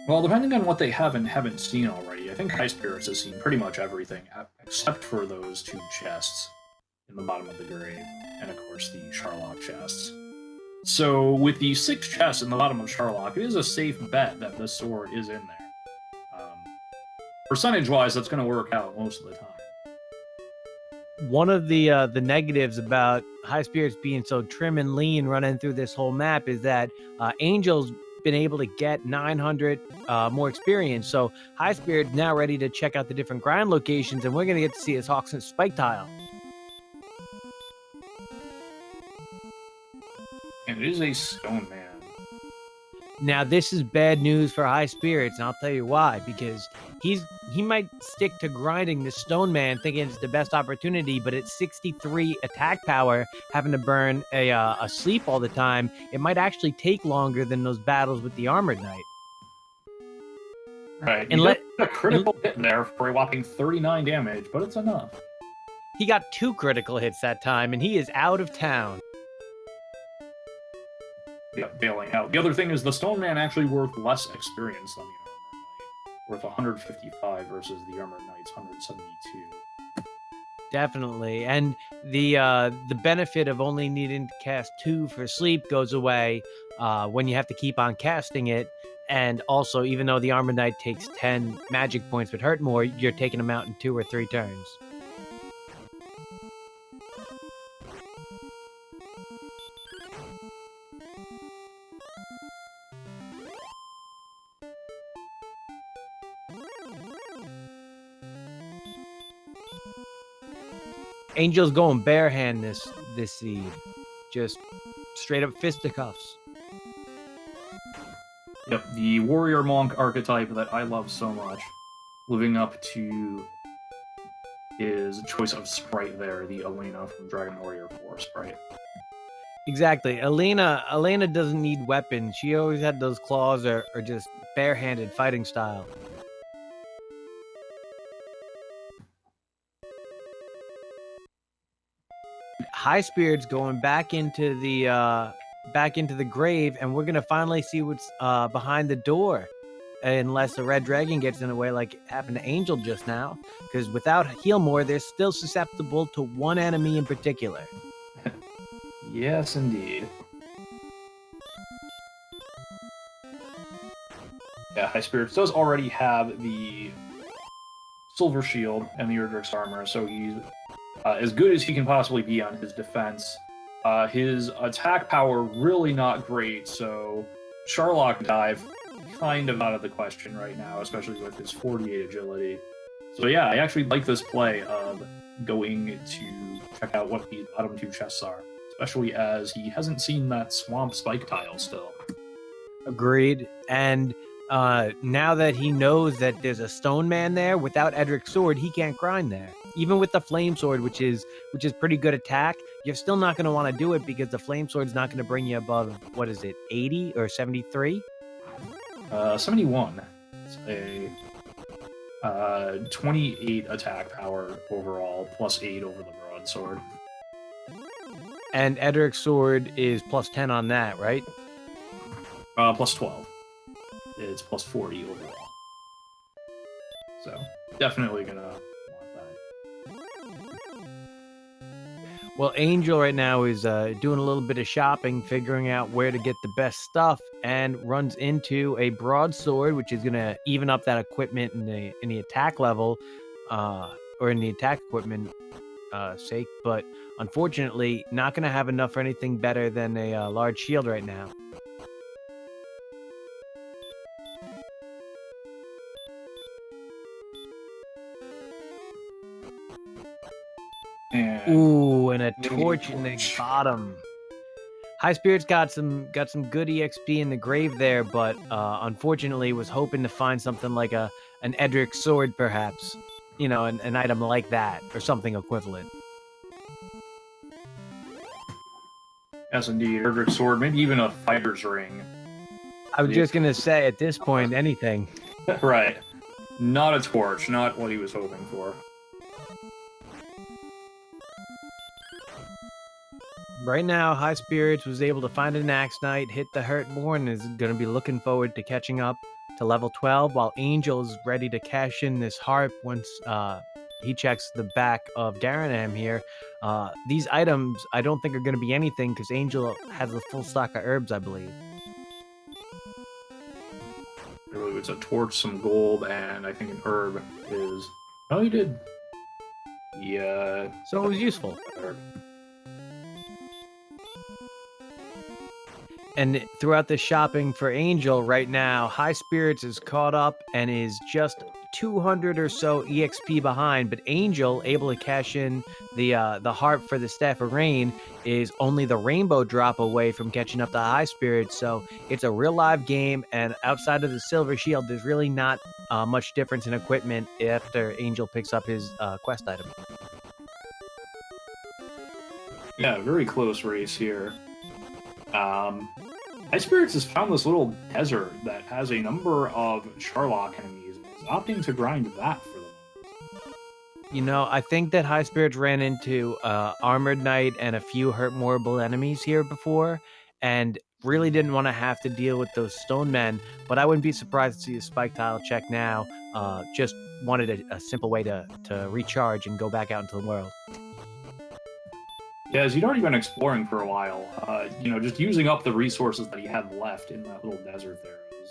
Well, depending on what they have and haven't seen already, I think Highspirits has seen pretty much everything, except for those two chests in the bottom of the grave, and of course the Sharlock chests. So, with the 6 chests in the bottom of Sharlock, it is a safe bet that the sword is in there. Percentage-wise, that's going to work out most of the time. One of the negatives about Highspirits being so trim and lean running through this whole map is that Angel's been able to get 900 more experience. So Highspirit now ready to check out the different grind locations, and we're going to get to see his Hawks and Spike tile. And it is a stone man. Now this is bad news for Highspirits, and I'll tell you why. Because he might stick to grinding the stone man, thinking it's the best opportunity, but at 63 attack power, having to burn a sleep all the time, it might actually take longer than those battles with the armored knight. Right. And let a critical hit there for a whopping 39 damage, but it's enough. He got 2 critical hits that time, and he is out of town. Yeah, bailing out. The other thing is the Stone Man actually worth less experience than the Armored Knight. Worth 155 versus the Armored Knight's 172. Definitely. And the benefit of only needing to cast 2 for sleep goes away when you have to keep on casting it. And also, even though the Armored Knight takes 10 magic points but hurt more, you're taking them out in 2 or 3 turns. Angel's going bare hand this seed. Just straight up fisticuffs. Yep, the warrior monk archetype that I love so much, living up to his choice of sprite there, the Elena from Dragon Warrior 4 sprite. Exactly. Elena doesn't need weapons. She always had those claws or just barehanded fighting style. Highspirits going back into the grave, and we're gonna finally see what's behind the door, unless the red dragon gets in the way like it happened to Angel just now. Because without heal more, they're still susceptible to one enemy in particular. Yes, indeed. Yeah, Highspirits does already have the Silver Shield and the Erdrick's armor, so he's as good as he can possibly be on his defense. His attack power really not great, so Sharlock Dive kind of out of the question right now, especially with his 48 agility. So yeah, I actually like this play of going to check out what the bottom two chests are, especially as he hasn't seen that swamp spike tile still. Agreed. And now that he knows that there's a stone man there, without Edric's sword, he can't grind there. Even with the flame sword, which is pretty good attack, you're still not going to want to do it because the flame sword's not going to bring you above, what is it, 80 or 73? 71. It's a 28 attack power overall, plus 8 over the broadsword. And Edric's sword is plus 10 on that, right? Plus 12. It's plus 40 overall. So, definitely gonna want that. Well, Angel right now is doing a little bit of shopping, figuring out where to get the best stuff, and runs into a broadsword, which is gonna even up that equipment in the attack level, or in the attack equipment sake. But unfortunately, not gonna have enough for anything better than a large shield right now. Ooh, and a torch in the bottom. Highspirits got some good EXP in the grave there, but unfortunately was hoping to find something like an Edric sword, perhaps. You know, an item like that, or something equivalent. Yes, indeed. Erdrick's sword, maybe even a fighter's ring. I was just gonna say, at this point, anything. Right. Not a torch, not what he was hoping for. Right now, Highspirits was able to find an Axe Knight, hit the Hurtmore, and is going to be looking forward to catching up to level 12, while Angel is ready to cash in this harp once he checks the back of Garanam here. These items, I don't think are going to be anything, because Angel has a full stock of herbs, I believe. It's a torch, some gold, and I think an herb is... Oh, he did. Yeah. So it was useful. And throughout the shopping for Angel right now, Highspirits is caught up and is just 200 or so EXP behind, but Angel, able to cash in the harp for the Staff of Rain, is only the rainbow drop away from catching up to Highspirits. So it's a real live game, and outside of the Silver Shield, there's really not much difference in equipment after Angel picks up his quest item. Yeah, very close race here. Highspirits has found this little desert that has a number of Sharlock enemies and is opting to grind that for them. You know, I think that Highspirits ran into Armored Knight and a few Hurtmoreable enemies here before, and really didn't want to have to deal with those stone men, but I wouldn't be surprised to see a spike tile check now. Just wanted a simple way to recharge and go back out into the world. Yeah, as he'd already been exploring for a while, just using up the resources that he had left in that little desert there is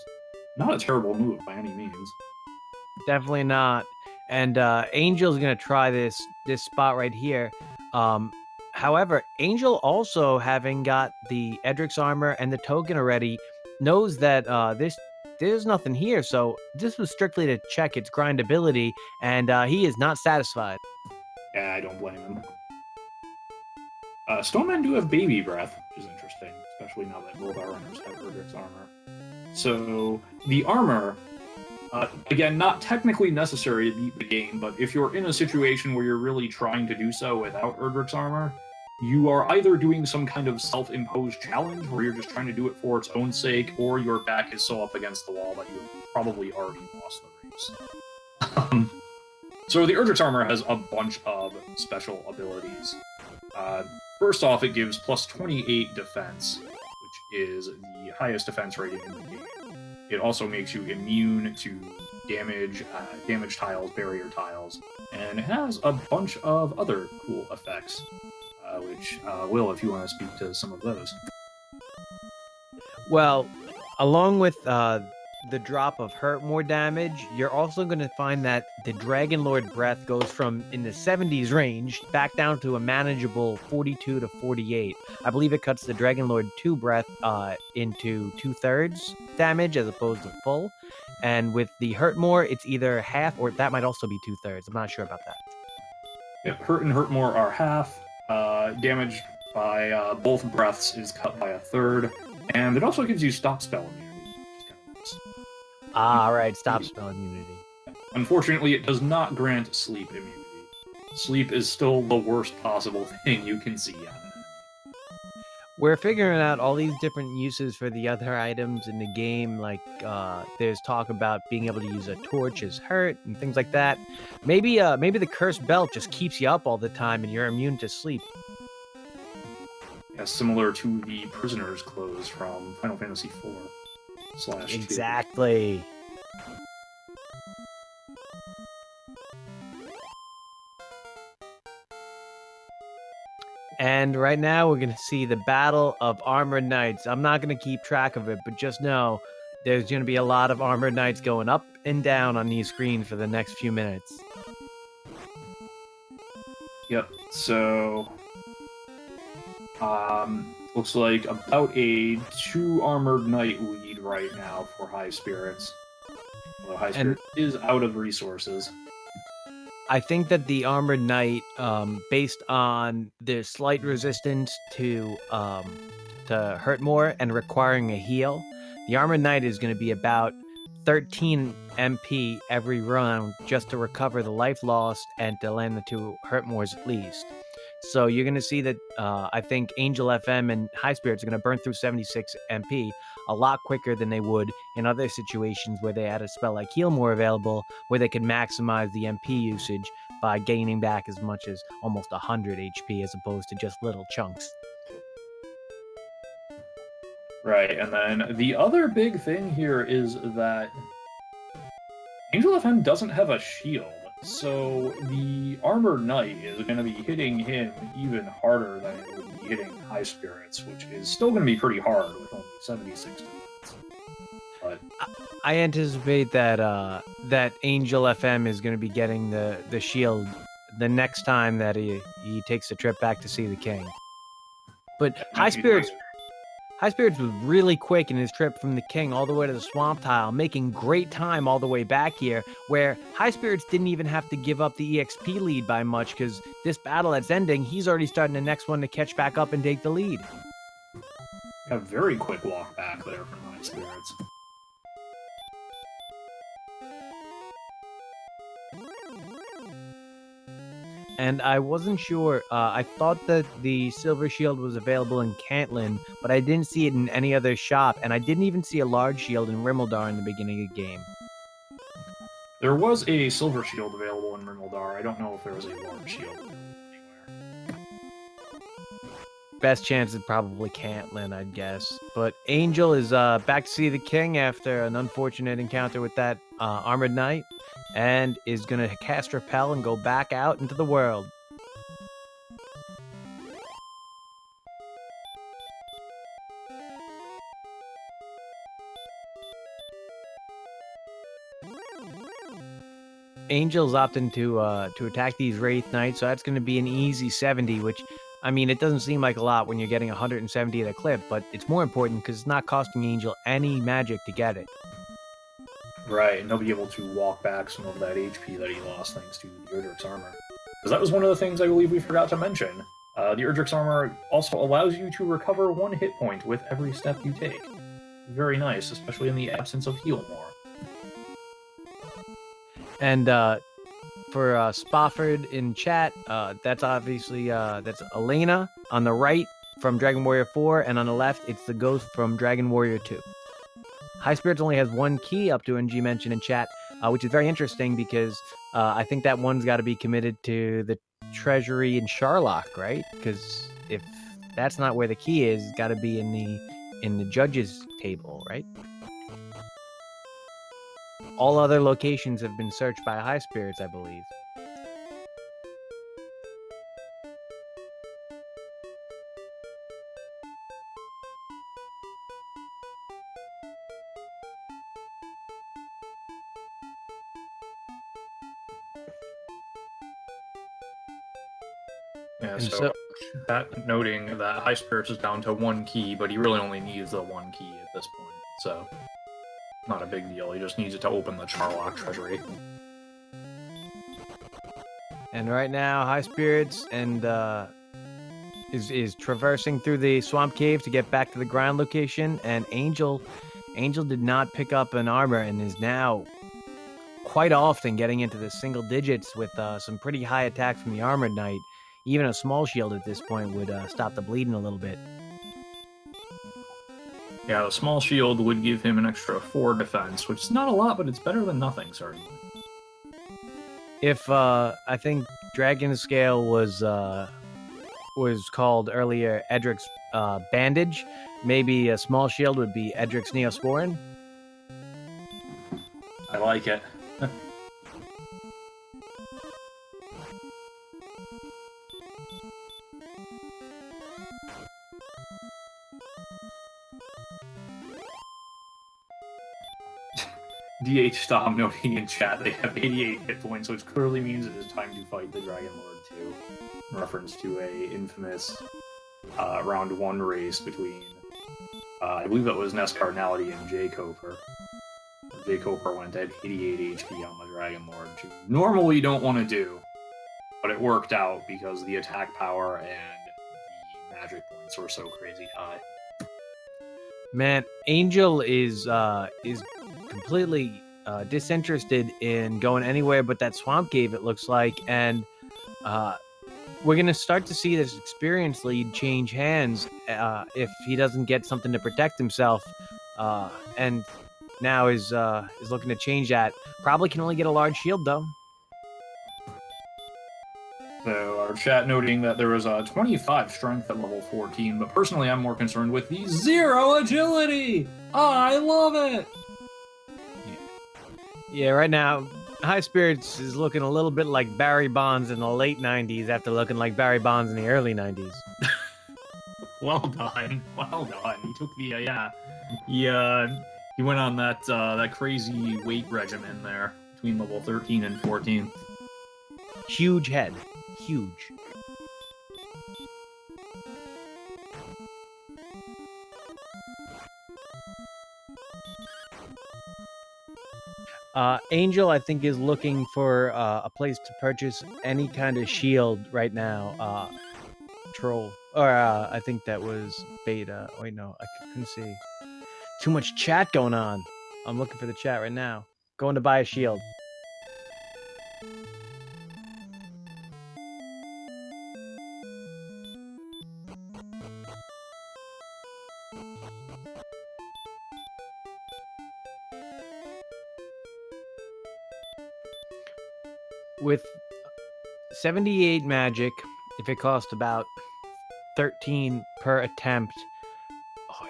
not a terrible move by any means. Definitely not. And Angel's going to try this spot right here. However, Angel, also having got the Edric's armor and the token already, knows that there's nothing here, so this was strictly to check its grindability, and he is not satisfied. Yeah, I don't blame him. Stonemen do have baby breath, which is interesting, especially now that both our runners have Erdrick's armor. So the armor, again, not technically necessary to beat the game, but if you're in a situation where you're really trying to do so without Erdrick's armor, you are either doing some kind of self-imposed challenge where you're just trying to do it for its own sake, or your back is so up against the wall that you've probably already lost the race. So the Erdrick's armor has a bunch of special abilities. First off, it gives plus 28 defense, which is the highest defense rating in the game. It also makes you immune to damage, damage tiles, barrier tiles, and it has a bunch of other cool effects, which, Will, if you want to speak to some of those. Well, along with the drop of hurt more damage, you're also going to find that the Dragon Lord breath goes from in the 70s range back down to a manageable 42 to 48. I believe it cuts the Dragon Lord 2 breath into 2/3 damage as opposed to full. And with the hurt more, it's either half or that might also be 2/3. I'm not sure about that. Yep, hurt and hurt more are half. Damage by both breaths is cut by 1/3, and it also gives you stop spell immunity, which is kind of nice. All right, stop spell immunity. Unfortunately, it does not grant sleep immunity. Sleep is still the worst possible thing you can see on it. We're figuring out all these different uses for the other items in the game, like there's talk about being able to use a torch as hurt and things like that. Maybe the cursed belt just keeps you up all the time and you're immune to sleep. Yeah, similar to the prisoner's clothes from Final Fantasy IV/2. Exactly. And right now we're going to see the Battle of Armored Knights. I'm not going to keep track of it, but just know there's going to be a lot of Armored Knights going up and down on these screens for the next few minutes. Yep, so looks like about a 2 Armored Knight lead right now for Highspirits. Although Highspirits is out of resources. I think that the Armored Knight, based on the slight resistance to hurt more and requiring a heal, the Armored Knight is going to be about 13 MP every round just to recover the life lost and to land the 2 hurt mores at least. So you're going to see that I think Angel FM and Highspirits are going to burn through 76 MP a lot quicker than they would in other situations where they had a spell like Heal More available, where they could maximize the MP usage by gaining back as much as almost 100 HP as opposed to just little chunks. Right, and then the other big thing here is that Angel FM doesn't have a shield, so the Armored Knight is going to be hitting him even harder than it would be hitting Highspirits, which is still going to be pretty hard with only 76 defense. But I anticipate that that Angel FM is going to be getting the shield the next time that he takes a trip back to see the king. But Highspirits was really quick in his trip from the king all the way to the swamp tile, making great time all the way back here, where Highspirits didn't even have to give up the EXP lead by much, because this battle that's ending, he's already starting the next one to catch back up and take the lead. a very quick walk back there from Highspirits. And I wasn't sure. I thought that the Silver Shield was available in Cantlin, but I didn't see it in any other shop, and I didn't even see a large shield in Rimmildar in the beginning of the game. There was a Silver Shield available in Rimmildar. I don't know if there was a large shield anywhere. Best chance is probably Cantlin, I'd guess. But Angel is back to see the king after an unfortunate encounter with that Armored Knight, and is going to cast Repel and go back out into the world. Angel's opting to attack these Wraith Knights, so that's going to be an easy 70, which, I mean, it doesn't seem like a lot when you're getting 170 at a clip, but it's more important because it's not costing Angel any magic to get it. Right, and he'll be able to walk back some of that HP that he lost thanks to the Erdrick's armor. Because that was one of the things I believe we forgot to mention. The Erdrick's armor also allows you to recover 1 hit point with every step you take. Very nice, especially in the absence of heal more. And for Spofford in chat, that's obviously that's Elena on the right from Dragon Warrior 4, and on the left, it's the ghost from Dragon Warrior 2. Highspirits only has 1 key up to NG mentioned in chat, which is very interesting because I think that one's got to be committed to the treasury in Sharlock, right? Because if that's not where the key is, it's got to be in the judges table, right? All other locations have been searched by Highspirits, I believe. Yeah, so that noting that Highspirits is down to 1 key, but he really only needs the 1 key at this point, so not a big deal. He just needs it to open the Charlock treasury. And right now, Highspirits and is traversing through the swamp cave to get back to the grind location, and Angel did not pick up an armor and is now quite often getting into the single digits with some pretty high attacks from the Armored Knight. Even a small shield at this point would stop the bleeding a little bit. Yeah, the small shield would give him an extra 4 defense, which is not a lot, but it's better than nothing, certainly. If I think Dragon Scale was called earlier Edric's Bandage, maybe a small shield would be Edric's Neosporin. I like it. DH Stom noting in chat they have 88 hit points, which clearly means it is time to fight the Dragon Lord 2. In reference to a infamous round 1 race between, I believe it was Ness Cardinality and Jay Coper. Jay Coper went at 88 HP on the Dragon Lord, which you normally don't want to do, but it worked out because the attack power and the magic points were so crazy high. Man, Angel is completely disinterested in going anywhere but that swamp cave, it looks like, and we're going to start to see this experience lead change hands if he doesn't get something to protect himself, and now is looking to change that. Probably can only get a large shield, though. So our chat noting that there was a 25 strength at level 14, but personally I'm more concerned with the 0 agility! I love it! Yeah, right now, Highspirits is looking a little bit like Barry Bonds in the late 90s after looking like Barry Bonds in the early 90s. Well done. Well done. He took the, he went on that crazy weight regimen there between level 13 and 14. Huge head. Huge. Angel, I think, is looking for a place to purchase any kind of shield right now. Troll. Or I think that was Beta. Wait, no, I couldn't see. Too much chat going on. I'm looking for the chat right now. Going to buy a shield. With 78 magic, if it costs about 13 per attempt,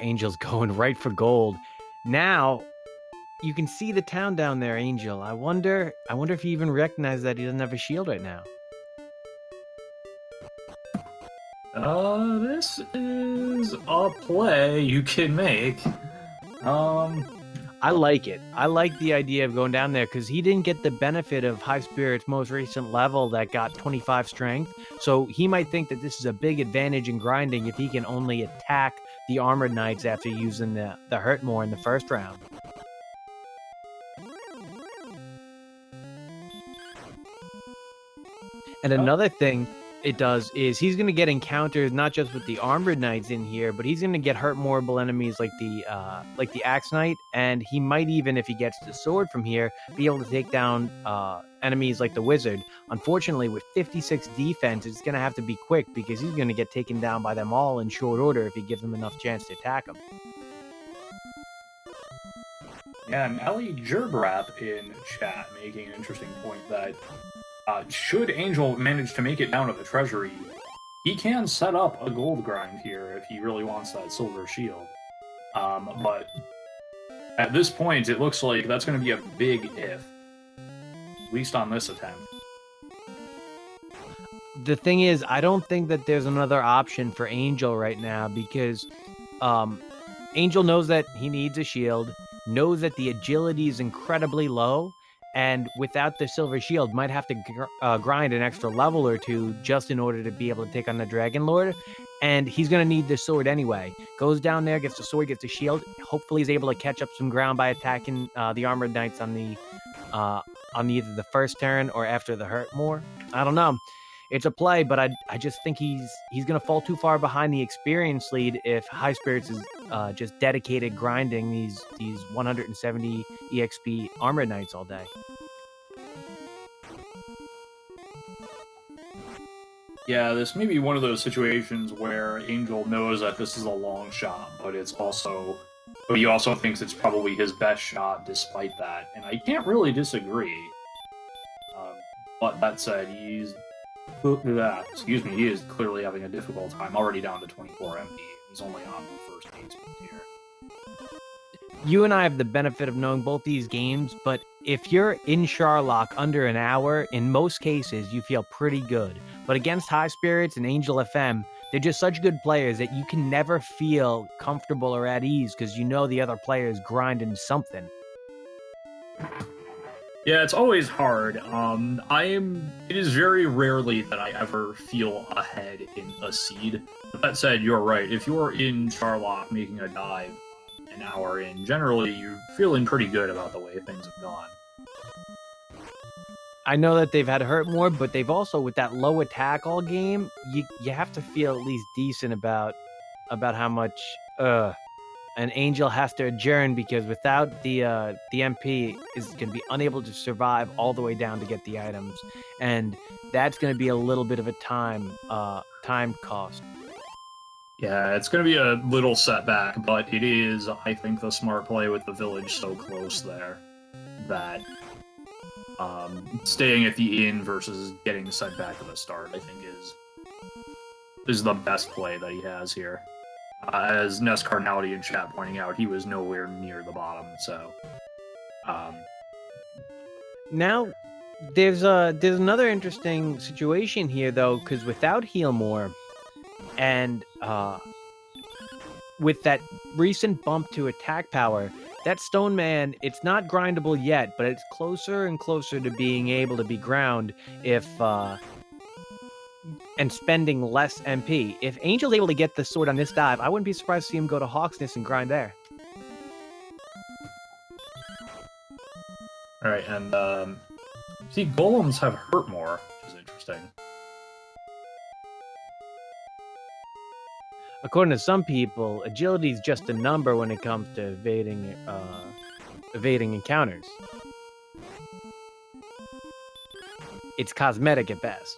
Angel's going right for gold. Now, you can see the town down there, Angel. I wonder if he even recognizes that he doesn't have a shield right now. This is a play you can make. I like it. I like the idea of going down there because he didn't get the benefit of Highspirits' most recent level that got 25 strength. So he might think that this is a big advantage in grinding if he can only attack the Armored Knights after using the hurt more in the first round. And another thing, it does is he's going to get encounters not just with the armored knights in here, but he's going to get hurt moreable enemies like the axe knight, and he might even, if he gets the sword from here, be able to take down enemies like the wizard. Unfortunately, with 56 defense, it's going to have to be quick because he's going to get taken down by them all in short order if he gives them enough chance to attack him. Yeah, and Ali Gerbrap in chat making an interesting point that should Angel manage to make it down to the treasury, he can set up a gold grind here if he really wants that silver shield. But at this point, it looks like that's going to be a big if, at least on this attempt. The thing is, I don't think that there's another option for Angel right now because Angel knows that he needs a shield, knows that the agility is incredibly low, and without the silver shield, might have to grind an extra level or two just in order to be able to take on the Dragon Lord. And he's going to need the sword anyway. Goes down there, gets the sword, gets the shield. Hopefully he's able to catch up some ground by attacking the armored knights on either the first turn or after the hurt more. I don't know. It's a play, but I just think he's going to fall too far behind the experience lead if Highspirits is just dedicated grinding these 170 EXP armored knights all day. Yeah, this may be one of those situations where Angel knows that this is a long shot, but he also thinks it's probably his best shot despite that, and I can't really disagree. But that said, he is clearly having a difficult time, already down to 24 MP. He's only on the first base here. You and I have the benefit of knowing both these games, but if you're in Charlock under an hour, in most cases, you feel pretty good. But against Highspirits and Angel FM, they're just such good players that you can never feel comfortable or at ease because you know the other player's grinding something. Yeah, it's always hard. It is very rarely that I ever feel ahead in a seed. But that said, you're right. If you're in Charlock making a dive an hour in, generally you're feeling pretty good about the way things have gone. I know that they've had to hurt more, but they've also, with that low attack all game, you have to feel at least decent about how much an Angel has to adjourn because without the MP is going to be unable to survive all the way down to get the items, and that's going to be a little bit of a time cost. Yeah, it's going to be a little setback, but it is, I think, the smart play with the village so close there that staying at the inn versus getting sent back to the start, I think, is the best play that he has here. As Ness Carnality in chat pointing out, he was nowhere near the bottom, so... Now, there's another interesting situation here, though, because without Heal More, and with that recent bump to attack power, that Stone Man, it's not grindable yet, but it's closer and closer to being able to be ground if... and spending less MP. If Angel's able to get the sword on this dive, I wouldn't be surprised to see him go to Hawksness and grind there. Alright, and see, golems have hurt more, which is interesting. According to some people, agility is just a number when it comes to evading encounters. It's cosmetic at best.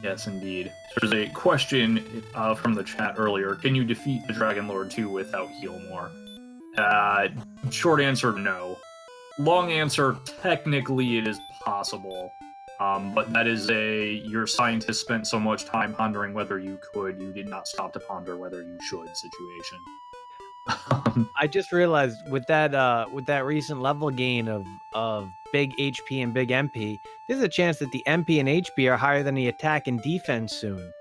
Yes, indeed. There's a question from the chat earlier. Can you defeat the Dragon Lord 2 without Heal More? Short answer, no. Long answer, technically it is possible. But that is your scientist spent so much time pondering whether you could, you did not stop to ponder whether you should situation. I just realized with that recent level gain of big HP and big MP, there's a chance that the MP and HP are higher than the attack and defense soon.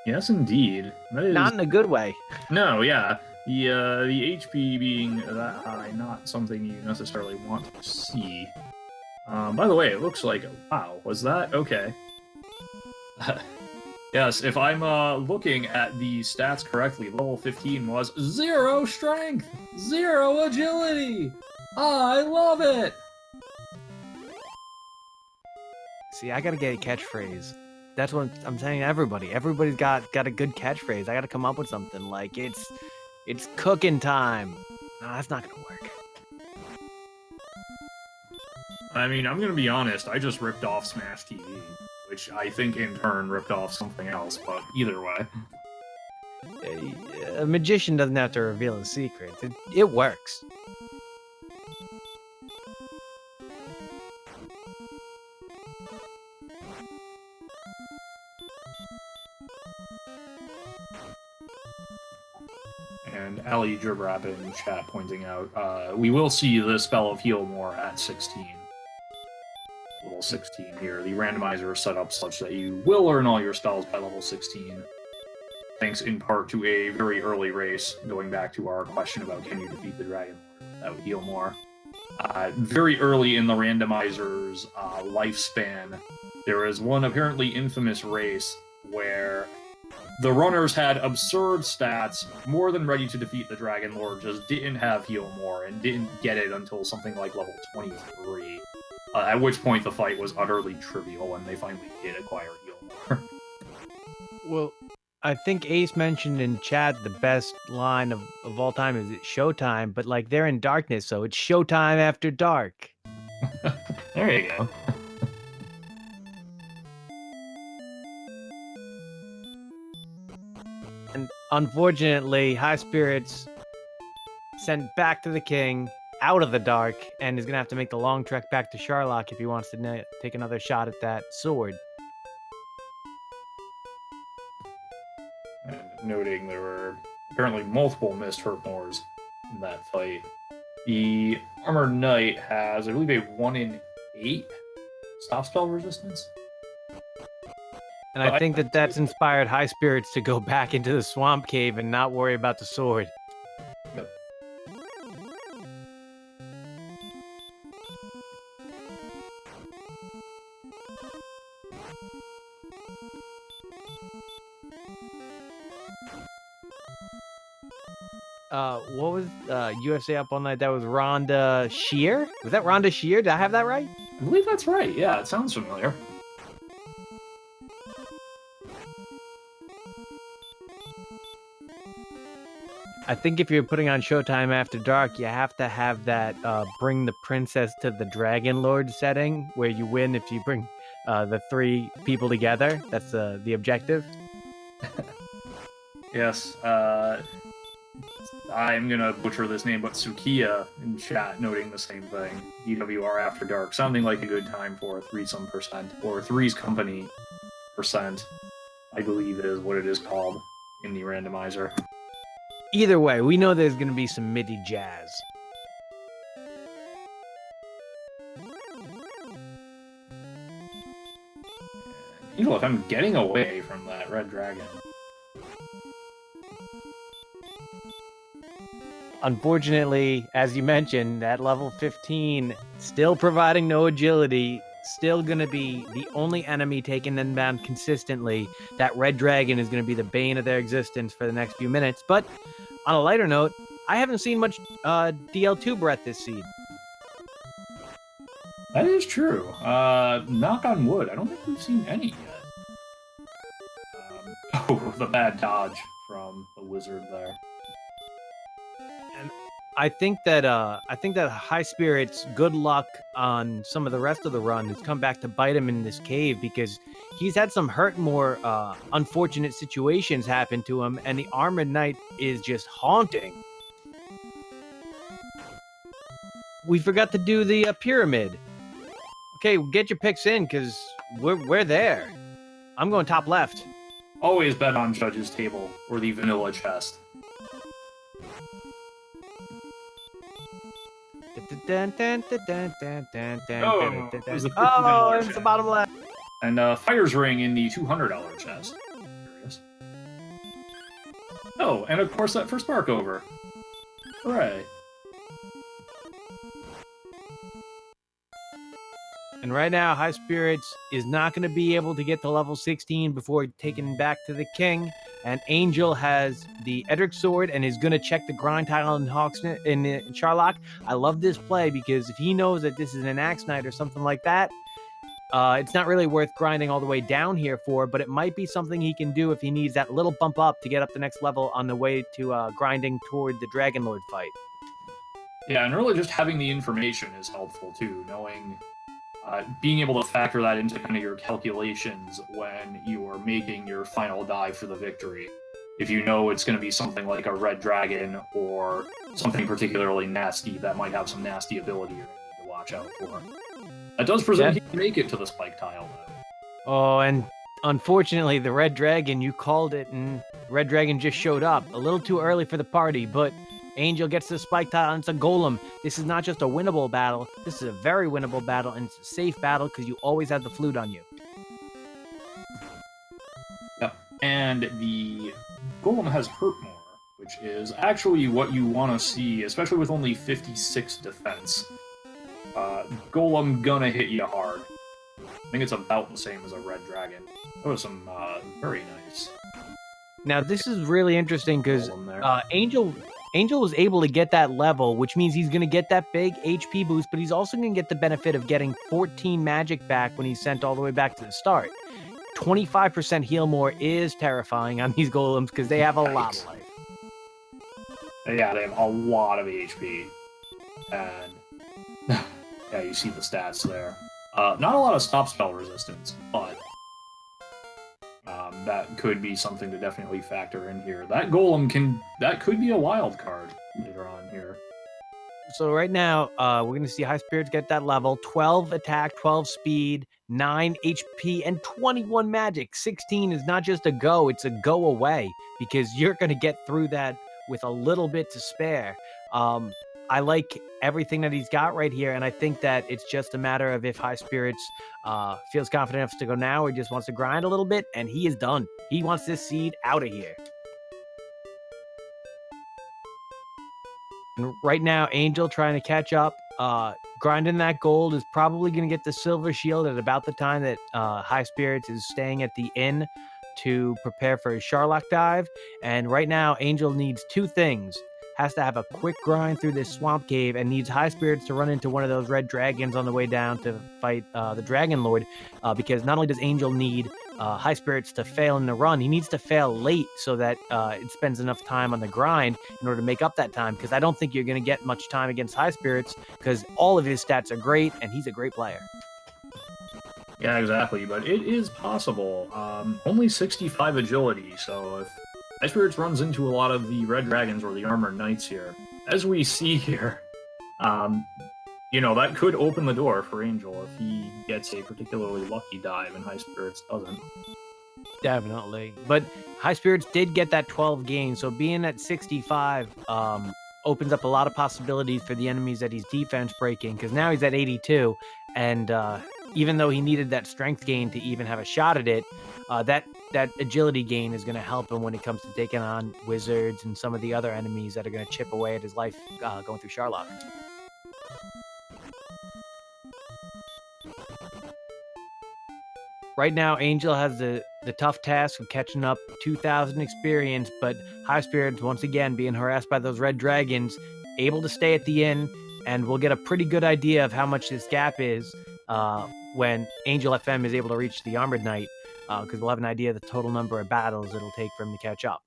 Yes, indeed. That is... Not in a good way. No, yeah. The HP being that high, not something you necessarily want to see. By the way, it looks like... Wow, was that? Okay. Yes, if I'm looking at the stats correctly, level 15 was 0 strength, 0 agility. I love it. See, I gotta get a catchphrase. That's what I'm saying to everybody. Everybody's got a good catchphrase. I gotta come up with something like it's cooking time. No, that's not gonna work. I mean, I'm gonna be honest. I just ripped off Smash TV, which I think in turn ripped off something else. But either way, A magician doesn't have to reveal his secrets. It works. and Ali Jibrab in chat pointing out, we will see the spell of Heal More at 16. Level 16 here. The randomizer is set up such that you will learn all your spells by level 16. Thanks in part to a very early race, going back to our question about can you defeat the dragon that would heal more. Very early in the randomizer's lifespan, there is one apparently infamous race where the runners had absurd stats, more than ready to defeat the Dragon Lord, just didn't have Heal More, and didn't get it until something like level 23. At which point the fight was utterly trivial when they finally did acquire Heal More. Well, I think Ace mentioned in chat the best line of all time is it's showtime, but like they're in darkness, so it's showtime after dark. There you go. And unfortunately, Highspirits sent back to the king out of the dark and is going to have to make the long trek back to Sherlock if he wants to take another shot at that sword. And noting there were apparently multiple missed hurt mores in that fight. The Armored Knight has, I believe, a 1 in 8 stop spell resistance. And I think that that's inspired Highspirits to go back into the swamp cave and not worry about the sword. Yep. What was USA Up All Night? That was Rhonda Shear? Was that Rhonda Shear? Did I have that right? I believe that's right. Yeah, it sounds familiar. I think if you're putting on Showtime After Dark, you have to have that bring the princess to the Dragon Lord setting, where you win if you bring the 3 people together. That's the objective. Yes, I'm gonna butcher this name, but Sukiya in chat noting the same thing. DWR After Dark, sounding like a good time for a threesome percent, or Three's Company percent, I believe is what it is called in the randomizer. Either way, we know there's going to be some MIDI jazz. You know, if I'm getting away from that red dragon. Unfortunately, as you mentioned, that level 15, still providing no agility, still going to be the only enemy taking them down consistently. That red dragon is going to be the bane of their existence for the next few minutes. But on a lighter note, I haven't seen much DL2 Breath this seed. That is true. Knock on wood, I don't think we've seen any yet. Oh, the bad dodge from the wizard there. I think that Highspirits, good luck on some of the rest of the run, has come back to bite him in this cave because he's had some more unfortunate situations happen to him, and the Armored Knight is just haunting. We forgot to do the pyramid. Okay, get your picks in because we're there. I'm going top left. Always bet on Judge's Table or the vanilla chest. Oh, it's the bottom left. And Fire's Ring in the $200 chest. Curious. Oh, and of course that for Spark over. Hooray. And And right now, High Spirits is not going to be able to get to level 16 before taking back to the king. And Angel has the Edric Sword and is going to check the grind tile in Charlock. I love this play because if he knows that this is an Axe Knight or something like that, it's not really worth grinding all the way down here for, but it might be something he can do if he needs that little bump up to get up the next level on the way to grinding toward the Dragon Lord fight. Yeah, and really just having the information is helpful too, knowing, being able to factor that into kind of your calculations when you are making your final dive for the victory. If you know it's going to be something like a red dragon or something particularly nasty that might have some nasty ability you're going to need to watch out for. That does present he can make it to the spike tile, though. Oh, and unfortunately, the Red Dragon, you called it, and Red Dragon just showed up. A little too early for the party, but Angel gets the spike tile, and it's a golem. This is not just a winnable battle. This is a very winnable battle, and it's a safe battle because you always have the flute on you. Yep, and the golem has hurt more, which is actually what you want to see, especially with only 56 defense. Golem gonna hit you hard. I think it's about the same as a red dragon. That was some very nice. Now this is really interesting because Angel was able to get that level, which means he's going to get that big HP boost, but he's also going to get the benefit of getting 14 magic back when he's sent all the way back to the start. 25% heal more is terrifying on these golems because they have a lot of life. Yeah, they have a lot of HP. And yeah, you see the stats there. Not a lot of stop spell resistance, but that could be something to definitely factor in here. That golem could be a wild card later on here. So right now, we're going to see High Spirits get that level, 12 attack, 12 speed, 9 HP, and 21 magic. 16 is not just a go, it's a go away, because you're going to get through that with a little bit to spare. I like everything that he's got right here, and I think that it's just a matter of if High Spirits feels confident enough to go now or just wants to grind a little bit, and he is done. He wants this seed out of here. And right now, Angel trying to catch up. Grinding that gold is probably going to get the silver shield at about the time that High Spirits is staying at the inn to prepare for his Charlock dive. And right now, Angel needs two things. Has to have a quick grind through this swamp cave and needs High Spirits to run into one of those red dragons on the way down to fight the Dragon Lord, because not only does Angel need High Spirits to fail in the run, he needs to fail late so that it spends enough time on the grind in order to make up that time, because I don't think you're going to get much time against High Spirits because all of his stats are great and he's a great player. Yeah, exactly, but it is possible. Only 65 agility, so if High Spirits runs into a lot of the red dragons or the armored knights here, as we see here, that could open the door for Angel if he gets a particularly lucky dive and High Spirits doesn't. Definitely. But High Spirits did get that 12 gain, so being at 65 opens up a lot of possibilities for the enemies that he's defense breaking, because now he's at 82, and even though he needed that strength gain to even have a shot at it, that agility gain is going to help him when it comes to taking on wizards and some of the other enemies that are going to chip away at his life going through Charlock. Right now, Angel has the tough task of catching up 2,000 experience, but High Spirits, once again, being harassed by those red dragons, able to stay at the inn, and we'll get a pretty good idea of how much this gap is when Angel FM is able to reach the Armored Knight, because we'll have an idea of the total number of battles it'll take for him to catch up.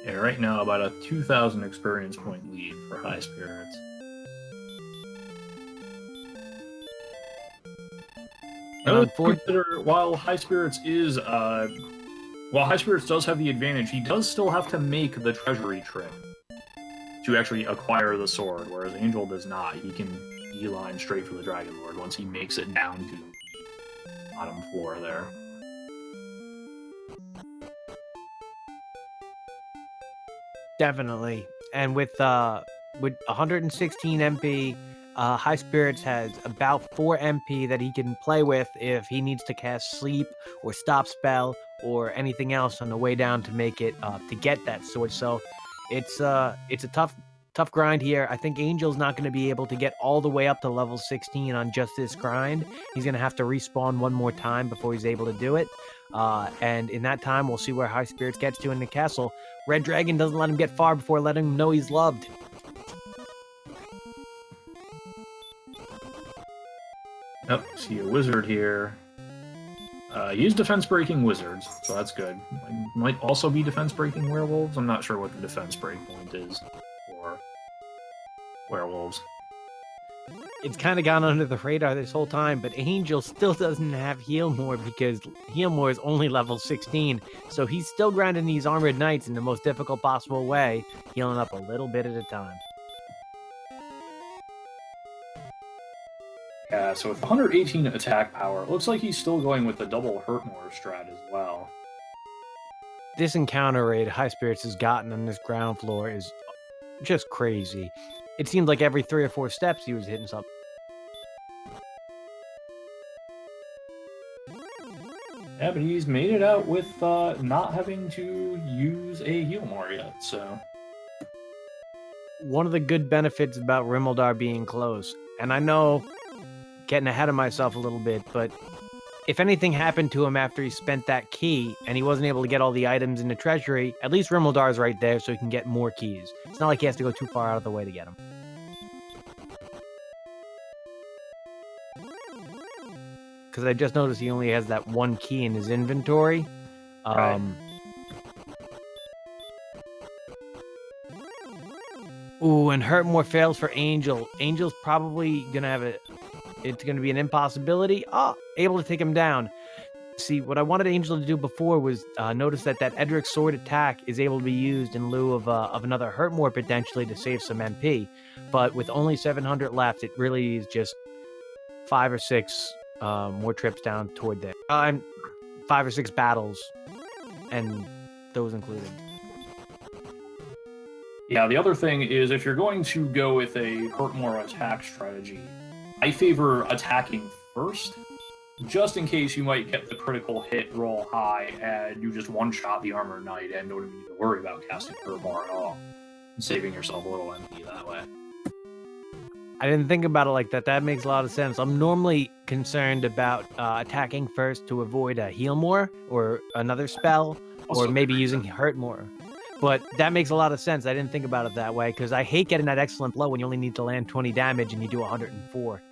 Yeah, right now, about a 2,000 experience point lead for High Spirits. While High Spirits does have the advantage, he does still have to make the treasury trip to actually acquire the sword, whereas Angel does not. He can beeline straight for the Dragon Lord once he makes it down to the bottom floor there. Definitely. And with 116 MP, High Spirits has about 4 MP that he can play with if he needs to cast Sleep or Stop Spell or anything else on the way down to make it to get that sword. So it's a tough Tough grind here. I think Angel's not going to be able to get all the way up to level 16 on just this grind. He's going to have to respawn one more time before he's able to do it. And in that time, we'll see where Highspirits gets to in the castle. Red Dragon doesn't let him get far before letting him know he's loved. Yep, see a wizard here. Use defense-breaking wizards, so that's good. Might also be defense-breaking werewolves. I'm not sure what the defense breakpoint is for werewolves. It's kind of gone under the radar this whole time, but Angel still doesn't have Heal More because Heal More is only level 16, so he's still grinding these Armored Knights in the most difficult possible way, healing up a little bit at a time. Yeah, so with 118 attack power, it looks like he's still going with the double hurt more strat as well. This encounter rate Highspirits has gotten on this ground floor is just crazy. It seemed like every 3 or 4 steps he was hitting something. Yeah, but he's made it out with not having to use a heal more yet, so... One of the good benefits about Rimmeldar being close, and I know getting ahead of myself a little bit, but if anything happened to him after he spent that key and he wasn't able to get all the items in the treasury, at least Rimmeldar's right there so he can get more keys. It's not like he has to go too far out of the way to get them. Because I just noticed he only has that one key in his inventory. Right. Ooh, and Hurt More fails for Angel. Angel's probably going to have it's going to be an impossibility. Able to take him down. See, what I wanted Angel to do before was notice that Edric's sword attack is able to be used in lieu of another Hurt More potentially to save some MP. But with only 700 left, it really is just 5 or 6 more trips down toward there. 5 or 6 battles, and those included. Yeah, the other thing is if you're going to go with a hurt more attack strategy, I favor attacking first, just in case you might get the critical hit roll high and you just one-shot the Armored Knight and don't even need to worry about casting hurt more at all, and saving yourself a little MP that way. I didn't think about it like that. That makes a lot of sense. I'm normally concerned about attacking first to avoid a heal more or another spell, or maybe using hurt more. But that makes a lot of sense. I didn't think about it that way because I hate getting that excellent blow when you only need to land 20 damage and you do 104.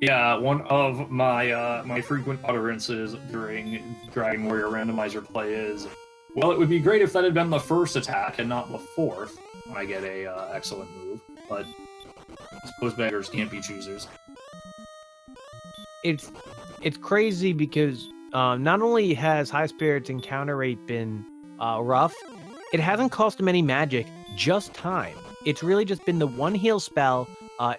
Yeah, one of my my frequent utterances during Dragon Warrior Randomizer play is, well, it would be great if that had been the first attack and not the fourth when I get a excellent move, but I suppose beggars can't be choosers. It's crazy because not only has Highspirits encounter rate been rough, it hasn't cost him any magic, just time. It's really just been the one heal spell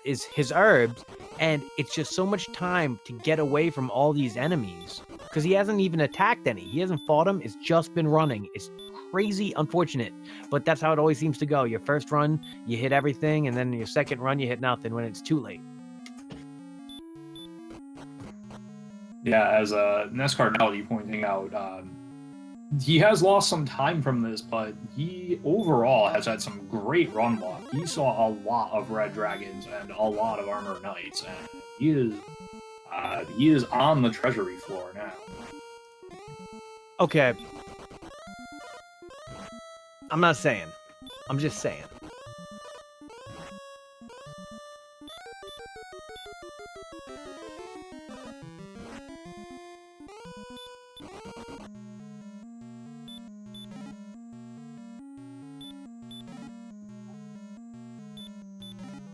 is his herbs, and it's just so much time to get away from all these enemies because he hasn't even attacked any. He hasn't fought them. It's just been running. It's crazy unfortunate, but that's how it always seems to go. Your first run, you hit everything, and then your second run, you hit nothing when it's too late. Yeah, as Nescardality pointing out, he has lost some time from this, but he overall has had some great run luck. He saw a lot of red dragons and a lot of armored knights, and he is on the treasury floor now. Okay. I'm not saying. I'm just saying.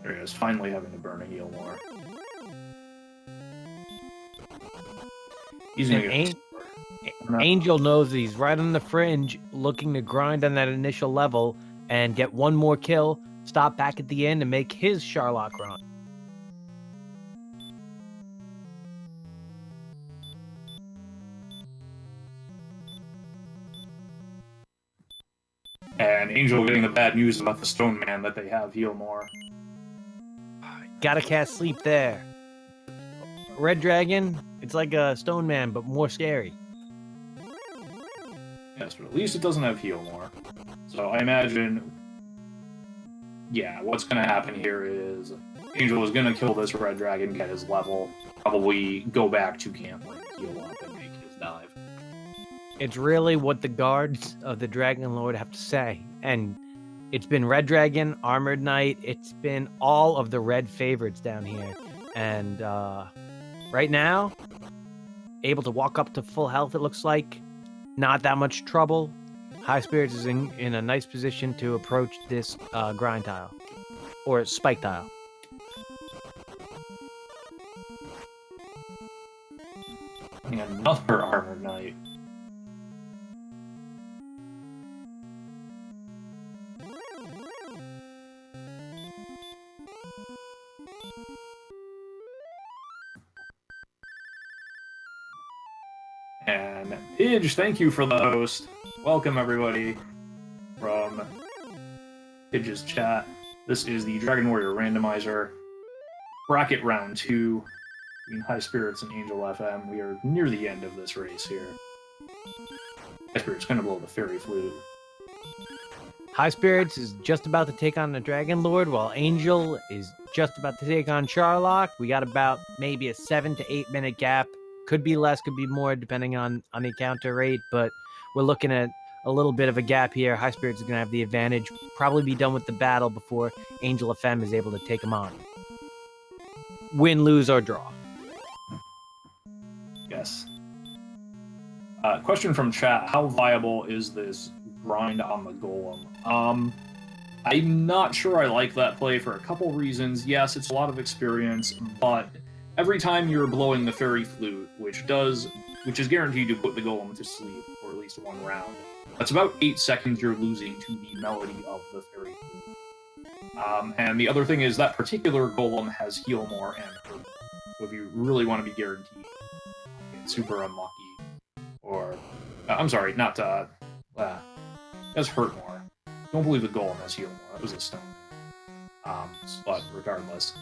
There he is, finally having to burn a heal more. He's gonna get Angel knows that he's right on the fringe, looking to grind on that initial level and get one more kill, stop back at the end, and make his Sherlock run. And Angel getting the bad news about the Stone Man that they have heal more. Gotta cast Sleep there. Red Dragon, it's like a Stone Man, but more scary. Yes, but at least it doesn't have heal more. So I imagine, yeah, what's going to happen here is Angel is going to kill this red dragon, get his level, probably go back to camp, like, heal up, and make his dive. It's really what the guards of the Dragon Lord have to say. And it's been Red Dragon, Armored Knight, it's been all of the red favorites down here. And right now, able to walk up to full health, it looks like. Not that much trouble. Highspirits is in a nice position to approach this grind tile. Or spike tile. Another Armored Knight. And Pidge, thank you for the host. Welcome, everybody, from Pidge's chat. This is the Dragon Warrior Randomizer bracket round 2 between Highspirits and Angel FM. We are near the end of this race here. Highspirits going to blow the fairy flute. Highspirits is just about to take on the Dragon Lord, while Angel is just about to take on Charlock. We got about maybe a 7 to 8 minute gap. Could be less, could be more, depending on the counter rate, but we're looking at a little bit of a gap here. Highspirits is going to have the advantage. Probably be done with the battle before Angel FM is able to take him on. Win, lose, or draw. Yes. Question from chat: how viable is this grind on the golem? I'm not sure I like that play for a couple reasons. Yes, it's a lot of experience, but every time you're blowing the fairy flute, which is guaranteed to put the golem to sleep for at least one round, that's about 8 seconds you're losing to the melody of the fairy flute. And the other thing is that particular golem has heal more and hurt more. So if you really want to be guaranteed, get super unlucky, or I'm sorry, not has hurt more. Don't believe the golem has heal more. That was a stone. But regardless.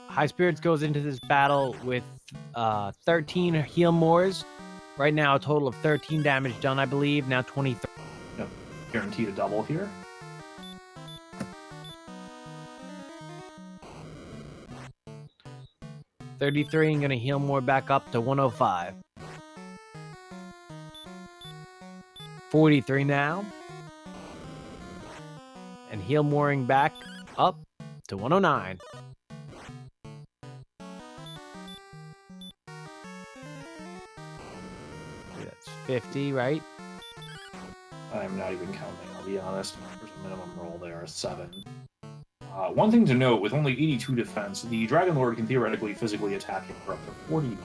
Highspirits goes into this battle with 13 heal mores. Right now, a total of 13 damage done, I believe. Now 23. Yep. Guaranteed a double here. $33 and going to heal more back up to 105. 43 now. And heal mooring back up to 109. That's 50, right? I'm not even counting, I'll be honest. There's a minimum roll there, 7. One thing to note, with only 82 defense, the Dragon Lord can theoretically physically attack him for up to 49.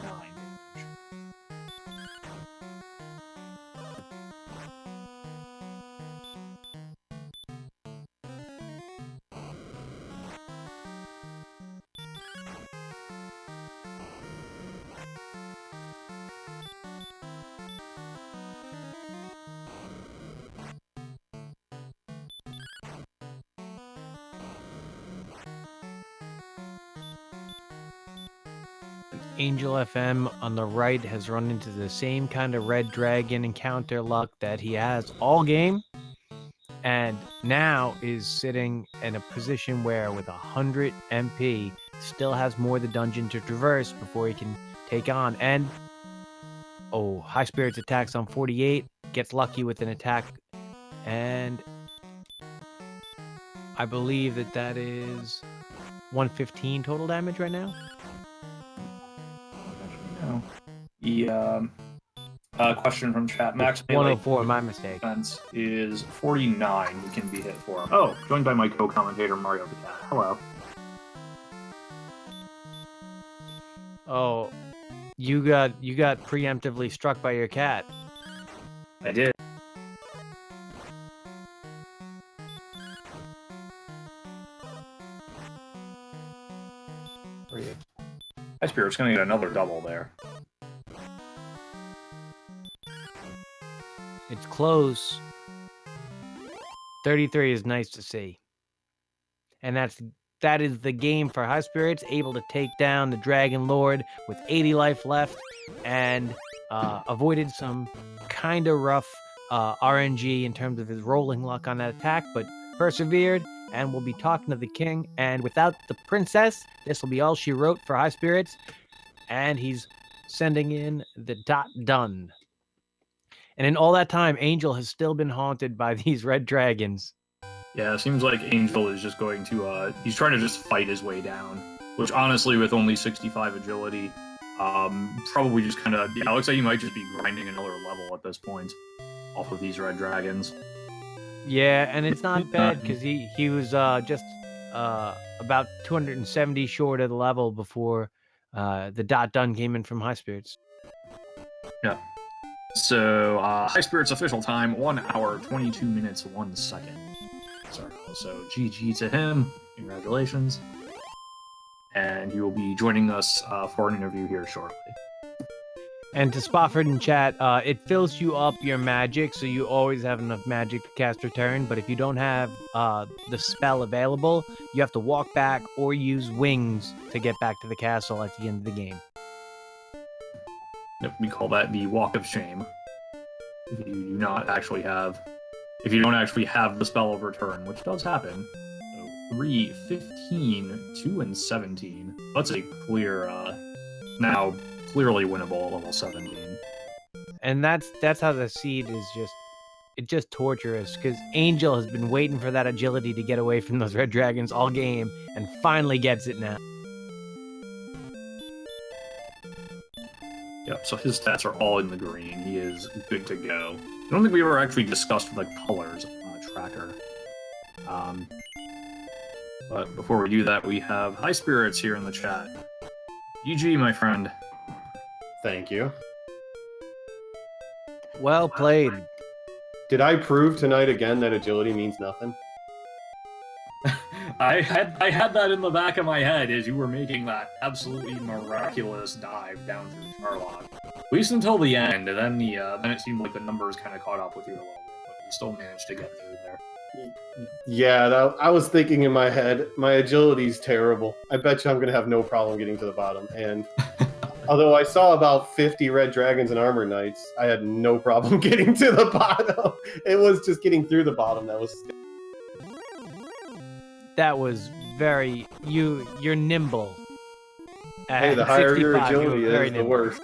Angel FM on the right has run into the same kind of red dragon encounter luck that he has all game, and now is sitting in a position where with 100 MP still has more of the dungeon to traverse before he can take on. And Highspirits attacks on 48, gets lucky with an attack, and I believe that is 115 total damage right now. The question from chat: max melee 104, my mistake. defense is 49. You can be hit for him. Oh, joined by my co-commentator Mario the Cat. Hello. Oh, you got preemptively struck by your cat. I did. Highspirit's gonna get another double there. It's close. 33 is nice to see. And that is the game for Highspirits, able to take down the Dragon Lord with 80 life left, and avoided some kind of rough RNG in terms of his rolling luck on that attack, but persevered, and we'll be talking to the king. And without the princess, this will be all she wrote for Highspirits. And he's sending in the dot done. And in all that time, Angel has still been haunted by these red dragons. Yeah, it seems like Angel is just going to, he's trying to just fight his way down, which honestly, with only 65 agility, probably just kind of, yeah, it looks like he might just be grinding another level at this point off of these red dragons. Yeah, and it's not bad because he was just about 270 short of the level before the dot done came in from Highspirits. Yeah. So, Highspirits official time, 1 hour, 22 minutes, 1 second. So, GG to him. Congratulations. And he will be joining us for an interview here shortly. And to Spofford in chat, it fills you up your magic, so you always have enough magic to cast return. But if you don't have the spell available, you have to walk back or use wings to get back to the castle at the end of the game. Yep, we call that the Walk of Shame. If you do not actually have, if you don't actually have the spell of return, which does happen. So 3, 15, 2, and 17. That's a clear, now clearly winnable at level 17. And that's how the seed is just torturous, because Angel has been waiting for that agility to get away from those red dragons all game, and finally gets it now. Yep, so his stats are all in the green. He is good to go. I don't think we ever actually discussed the colors on the tracker. But before we do that, we have Highspirits here in the chat. GG, my friend. Thank you. Well played. Did I prove tonight again that agility means nothing? I had that in the back of my head as you were making that absolutely miraculous dive down through Charlock. At least until the end, and then then it seemed like the numbers kind of caught up with you a little bit, but you still managed to get through there. Yeah, I was thinking in my head, my agility's terrible. I bet you I'm going to have no problem getting to the bottom. And although I saw about 50 red dragons and armor knights, I had no problem getting to the bottom. It was just getting through the bottom that was... That was very... You're nimble. Hey, the higher your 65, agility is, the worse.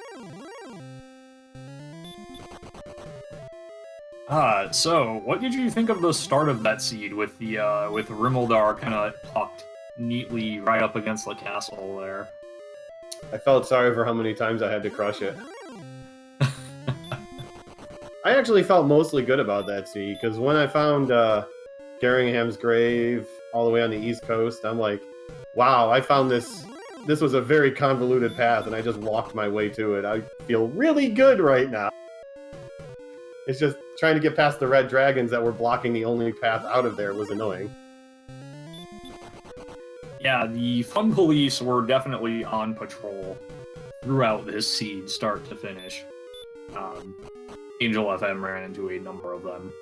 So what did you think of the start of that seed with the with Rimmeldar kind of tucked neatly right up against the castle there? I felt sorry for how many times I had to crush it. I actually felt mostly good about that seed, because when I found Garringham's grave all the way on the East Coast, I'm like, wow, I found this. This was a very convoluted path, and I just walked my way to it. I feel really good right now. It's just trying to get past the red dragons that were blocking the only path out of there was annoying. Yeah, the Fun Police were definitely on patrol throughout this seed, start to finish. Angel FM ran into a number of them.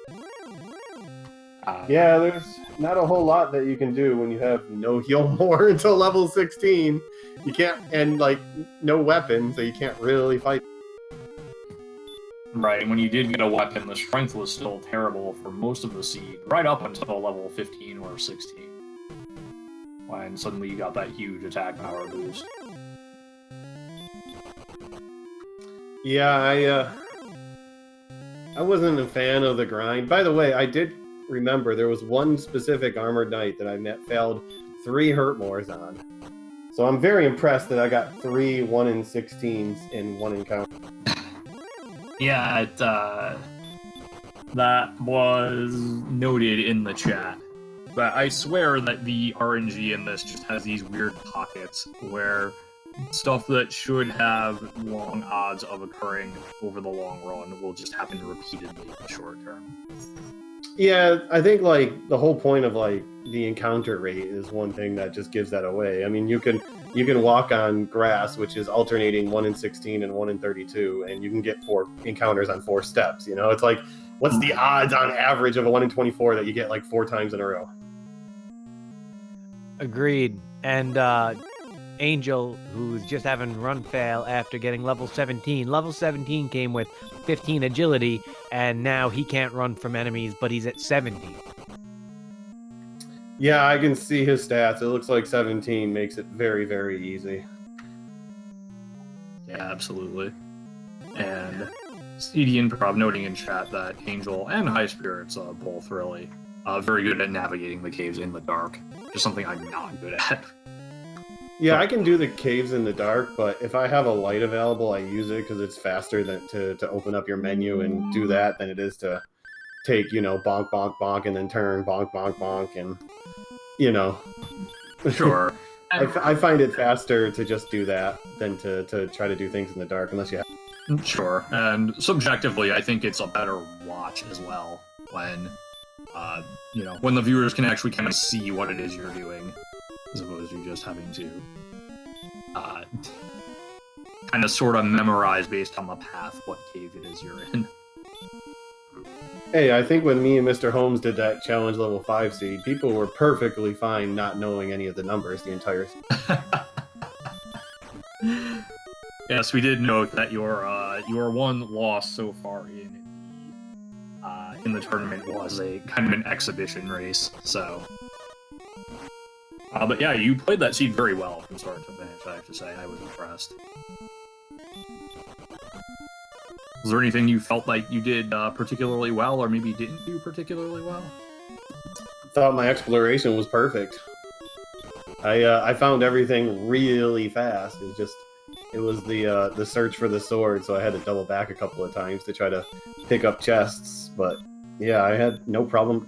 Yeah, there's not a whole lot that you can do when you have no heal more until level 16. You can't, and like, no weapon, so you can't really fight. Right, and when you did get a weapon, the strength was still terrible for most of the seed, right up until level 15 or 16. When suddenly you got that huge attack power boost. Yeah, I wasn't a fan of the grind. By the way, I did remember there was one specific armored knight that I failed 3 hurt mores on. So I'm very impressed that I got 3 1-in-16s in one encounter. Yeah, that was noted in the chat. But I swear that the RNG in this just has these weird pockets where stuff that should have long odds of occurring over the long run will just happen repeatedly in the short term. Yeah, I think like the whole point of like the encounter rate is one thing that just gives that away. I mean, you can walk on grass, which is alternating 1-in-16 and 1-in-32, and you can get 4 encounters on 4 steps. You know, it's like, what's the odds on average of a 1-in-24 that you get like 4 times in a row? Agreed. And Angel, who's just having run fail after getting level 17. Level 17 came with 15 agility, and now he can't run from enemies, but he's at 70. Yeah, I can see his stats. It looks like 17 makes it very, very easy. Yeah, absolutely. And CD and Prob noting in chat that Angel and Highspirits both really very good at navigating the caves in the dark. Just something I'm not good at. Yeah, I can do the caves in the dark, but if I have a light available, I use it because it's faster than to open up your menu and do that than it is to take, bonk, bonk, bonk, and then turn, bonk, bonk, bonk, and, Sure. I find it faster to just do that than to try to do things in the dark, unless you have... Sure. And subjectively, I think it's a better watch as well when, when the viewers can actually kind of see what it is you're doing, as opposed to just having to kind of sort of memorize based on the path what cave it is you're in. Hey, I think when me and Mr. Holmes did that challenge level 5 seed, people were perfectly fine not knowing any of the numbers the entire... Yes, we did note that your one loss so far in the tournament was a kind of an exhibition race, so... but yeah, you played that seed very well from start to finish, I have to say. I was impressed. Was there anything you felt like you did particularly well, or maybe didn't do particularly well? Thought my exploration was perfect. I found everything really fast. It was the search for the sword, so I had to double back a couple of times to try to pick up chests. But yeah, I had no problem.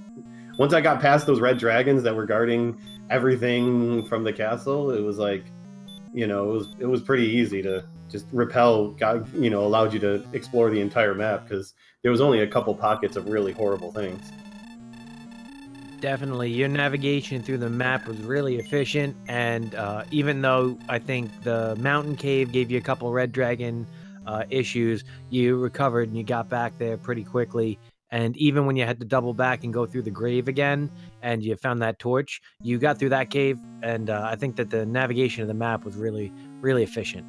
Once I got past those red dragons that were guarding everything from the castle, it was like, it was pretty easy to just repel. Allowed you to explore the entire map because there was only a couple pockets of really horrible things. Definitely, your navigation through the map was really efficient, and even though I think the mountain cave gave you a couple red dragon issues, you recovered and you got back there pretty quickly. And even when you had to double back and go through the grave again, and you found that torch, you got through that cave, and I think that the navigation of the map was really, really efficient.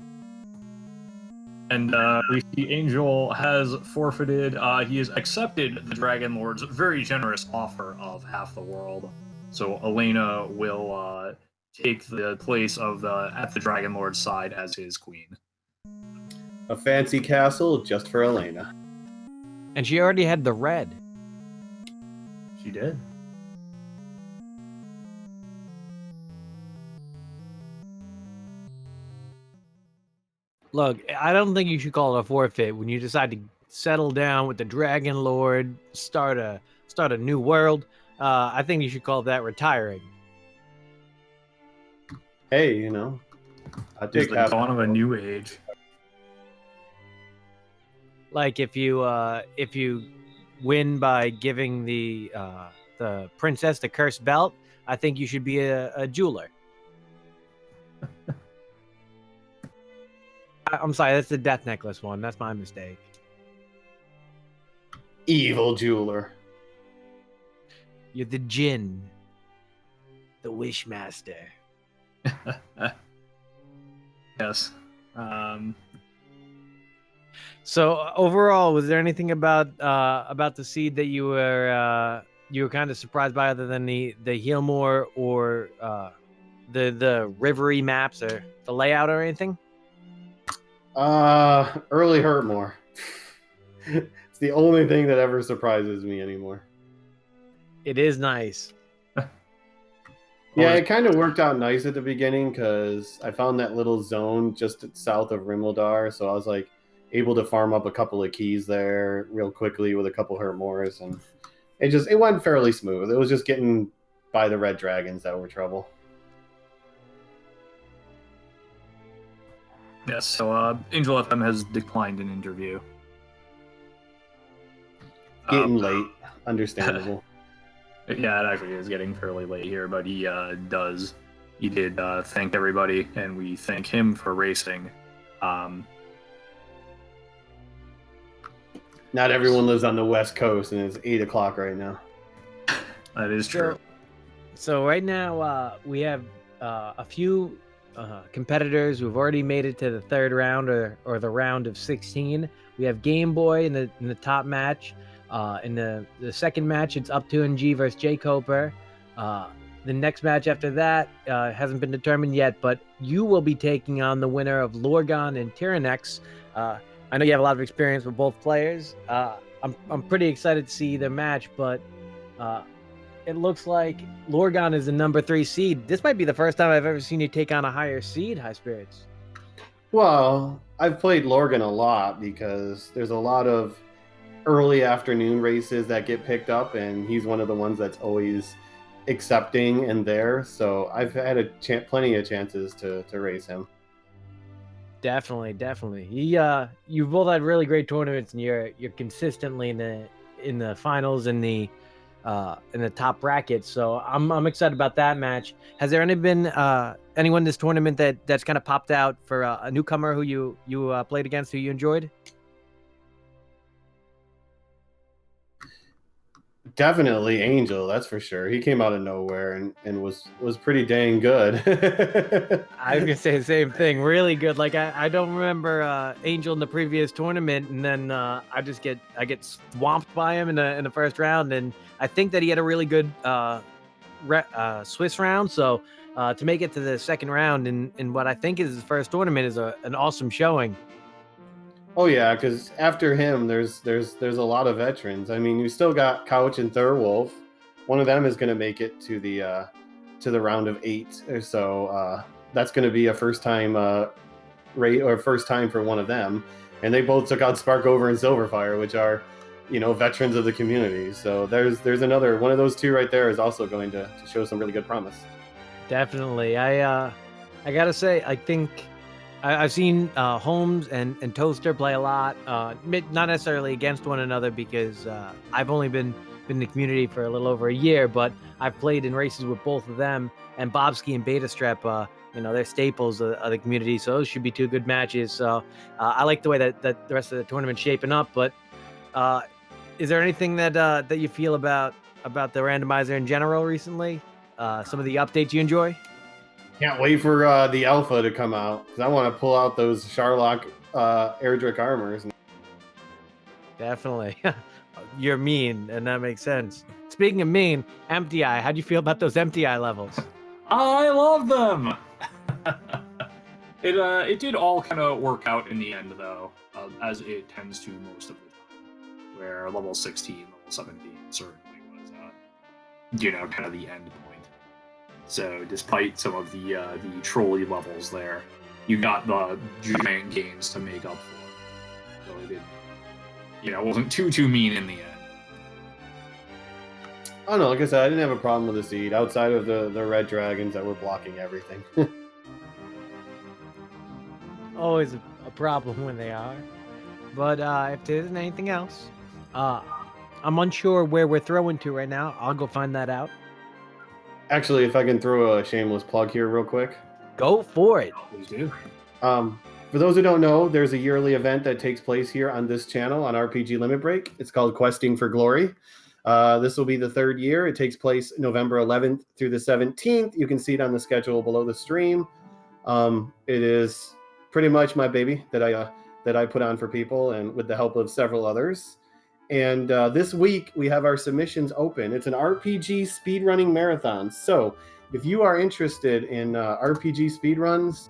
And we see Angel has forfeited. He has accepted the Dragon Lord's very generous offer of half the world. So Elena will take the place of at the Dragon Lord's side as his queen. A fancy castle just for Elena. And she already had the red. She did. Look, I don't think you should call it a forfeit when you decide to settle down with the Dragon Lord, start a new world. I think you should call that retiring. Hey, I take the dawn of a new age. Like if you win by giving the princess the cursed belt, I think you should be a jeweler. I'm sorry, that's the death necklace one. That's my mistake. Evil jeweler. You're the Djinn. The Wishmaster. Yes. So overall, was there anything about the seed that you were kind of surprised by, other than the Healmore or the Rivery maps or the layout or anything? Early Hurtmore. It's the only thing that ever surprises me anymore. It is nice. Yeah, it kind of worked out nice at the beginning because I found that little zone just south of Rimildar, so I was like able to farm up a couple of keys there real quickly with a couple Hurtmores, and it went fairly smooth. It was just getting by the red dragons that were trouble. Yes, so Angel FM has declined an interview. Getting late. Understandable. Yeah, it actually is getting fairly late here, but he did thank everybody, and we thank him for racing. Not everyone lives on the West Coast, and it's 8 o'clock right now. That is true. So right now we have a few competitors who've already made it to the third round or the round of 16. We have Game Boy in the top match. In the second match, it's Up to NG versus Jay Coper. The next match after that hasn't been determined yet, but you will be taking on the winner of Lorgon and Tyrannex. I know you have a lot of experience with both players. I'm pretty excited to see their match, but it looks like Lorgon is the number 3 seed. This might be the first time I've ever seen you take on a higher seed, Highspirits. Well, I've played Lorgan a lot because there's a lot of early afternoon races that get picked up, and he's one of the ones that's always accepting and there. So I've had plenty of chances to race him. Definitely. You've both had really great tournaments, and you're consistently in the finals in the top bracket. So I'm excited about that match. Has there been anyone this tournament that's kind of popped out for a newcomer who you played against who you enjoyed? Definitely Angel, that's for sure. He came out of nowhere and was pretty dang good. I was gonna say the same thing. Really good. Like I don't remember Angel in the previous tournament, and then I get swamped by him in the first round, and I think that he had a really good Swiss round. So to make it to the second round in what I think is his first tournament is an awesome showing. Oh yeah, because after him, there's a lot of veterans. I mean, you still got Couch and Thurwolf. One of them is going to make it to the round of 8 or so. That's going to be a first time rate or first time for one of them, and they both took out Sparkover and Silverfire, which are veterans of the community. So there's another one of those two right there is also going to show some really good promise. Definitely. I gotta say, I think I've seen Holmes and Toaster play a lot, not necessarily against one another because I've only been in the community for a little over a year, but I've played in races with both of them. And Bobski and Beta Strep, they're staples of the community, so those should be 2 good matches. So I like the way that the rest of the tournament's shaping up. But is there anything that you feel about the randomizer in general recently? Some of the updates you enjoy? Can't wait for the alpha to come out because I want to pull out those Sharlock Airdrick armors. Definitely. You're mean, and that makes sense. Speaking of mean, Emptyeye, how'd you feel about those Emptyeye levels? I love them. It did all kind of work out in the end, though, as it tends to most of the time, where level 16, level 17 certainly was, kind of the end point. So despite some of the trolley levels there, you got the giant gains to make up for. So it did, it wasn't too mean in the end. Oh no, like I said, I didn't have a problem with the seed outside of the red dragons that were blocking everything. Always a problem when they are. But if there isn't anything else, I'm unsure where we're throwing to right now. I'll go find that out. Actually, if I can throw a shameless plug here real quick. Go for it. Please do. For those who don't know, there's a yearly event that takes place here on this channel on RPG Limit Break. It's called Questing for Glory. This will be the 3rd year. It takes place November 11th through the 17th. You can see it on the schedule below the stream. It is pretty much my baby that I put on for people, and with the help of several others. And this week we have our submissions open. It's an RPG speedrunning marathon. So if you are interested in RPG speedruns,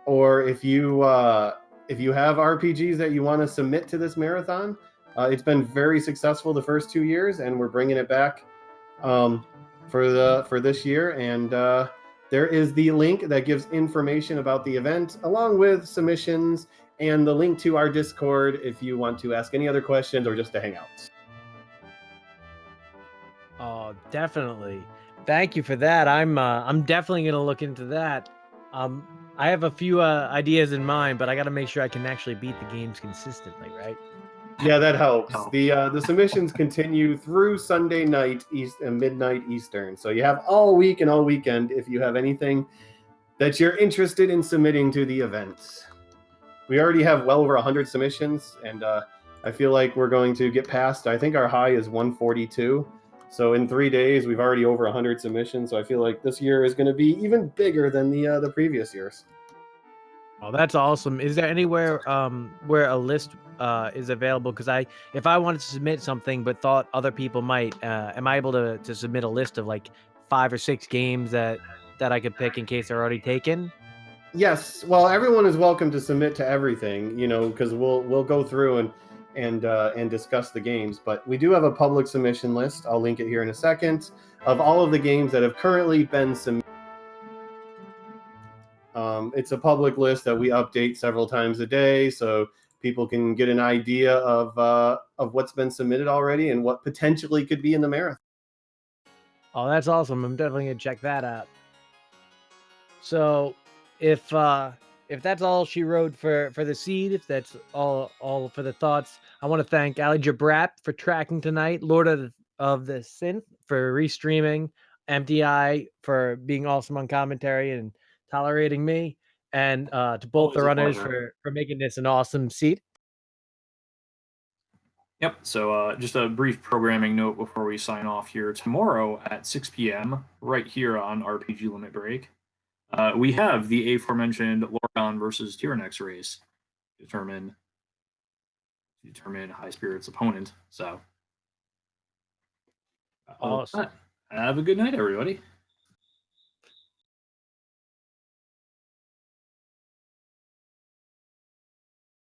or if you have RPGs that you want to submit to this marathon, it's been very successful the first 2 years, and we're bringing it back for this year. And there is the link that gives information about the event, along with submissions and the link to our Discord if you want to ask any other questions or just to hang out. Oh, definitely. Thank you for that. I'm definitely gonna look into that. I have a few ideas in mind, but I got to make sure I can actually beat the games consistently, right? Yeah, that helps. The submissions continue through Sunday night, midnight Eastern. So you have all week and all weekend if you have anything that you're interested in submitting to the events. We already have well over 100 submissions, and I feel like we're going to get past. I think our high is 142. So in 3 days, we've already over 100 submissions. So I feel like this year is going to be even bigger than the previous years. Oh, that's awesome. Is there anywhere where a list is available? Because if I wanted to submit something but thought other people might, am I able to submit a list of like 5 or 6 games that I could pick in case they're already taken? Yes, well, everyone is welcome to submit to everything, because we'll go through and discuss the games. But we do have a public submission list. I'll link it here in a second of all of the games that have currently been submitted. It's a public list that we update several times a day, so people can get an idea of what's been submitted already and what potentially could be in the marathon. Oh, that's awesome. I'm definitely gonna check that out. So if that's all she wrote for the seed, if that's all for the thoughts, I want to thank Ali Jabrat for tracking tonight, Lord of the Synth for restreaming, Emptyeye for being awesome on commentary and tolerating me, and to both Always the a runners pleasure. for making this an awesome seat. Yep. So just a brief programming note before we sign off here. Tomorrow at 6 p.m., right here on RPG Limit Break, we have the aforementioned Lorgon versus Tyrannex race to determine Highspirits' opponent. So, Awesome. have a good night, everybody.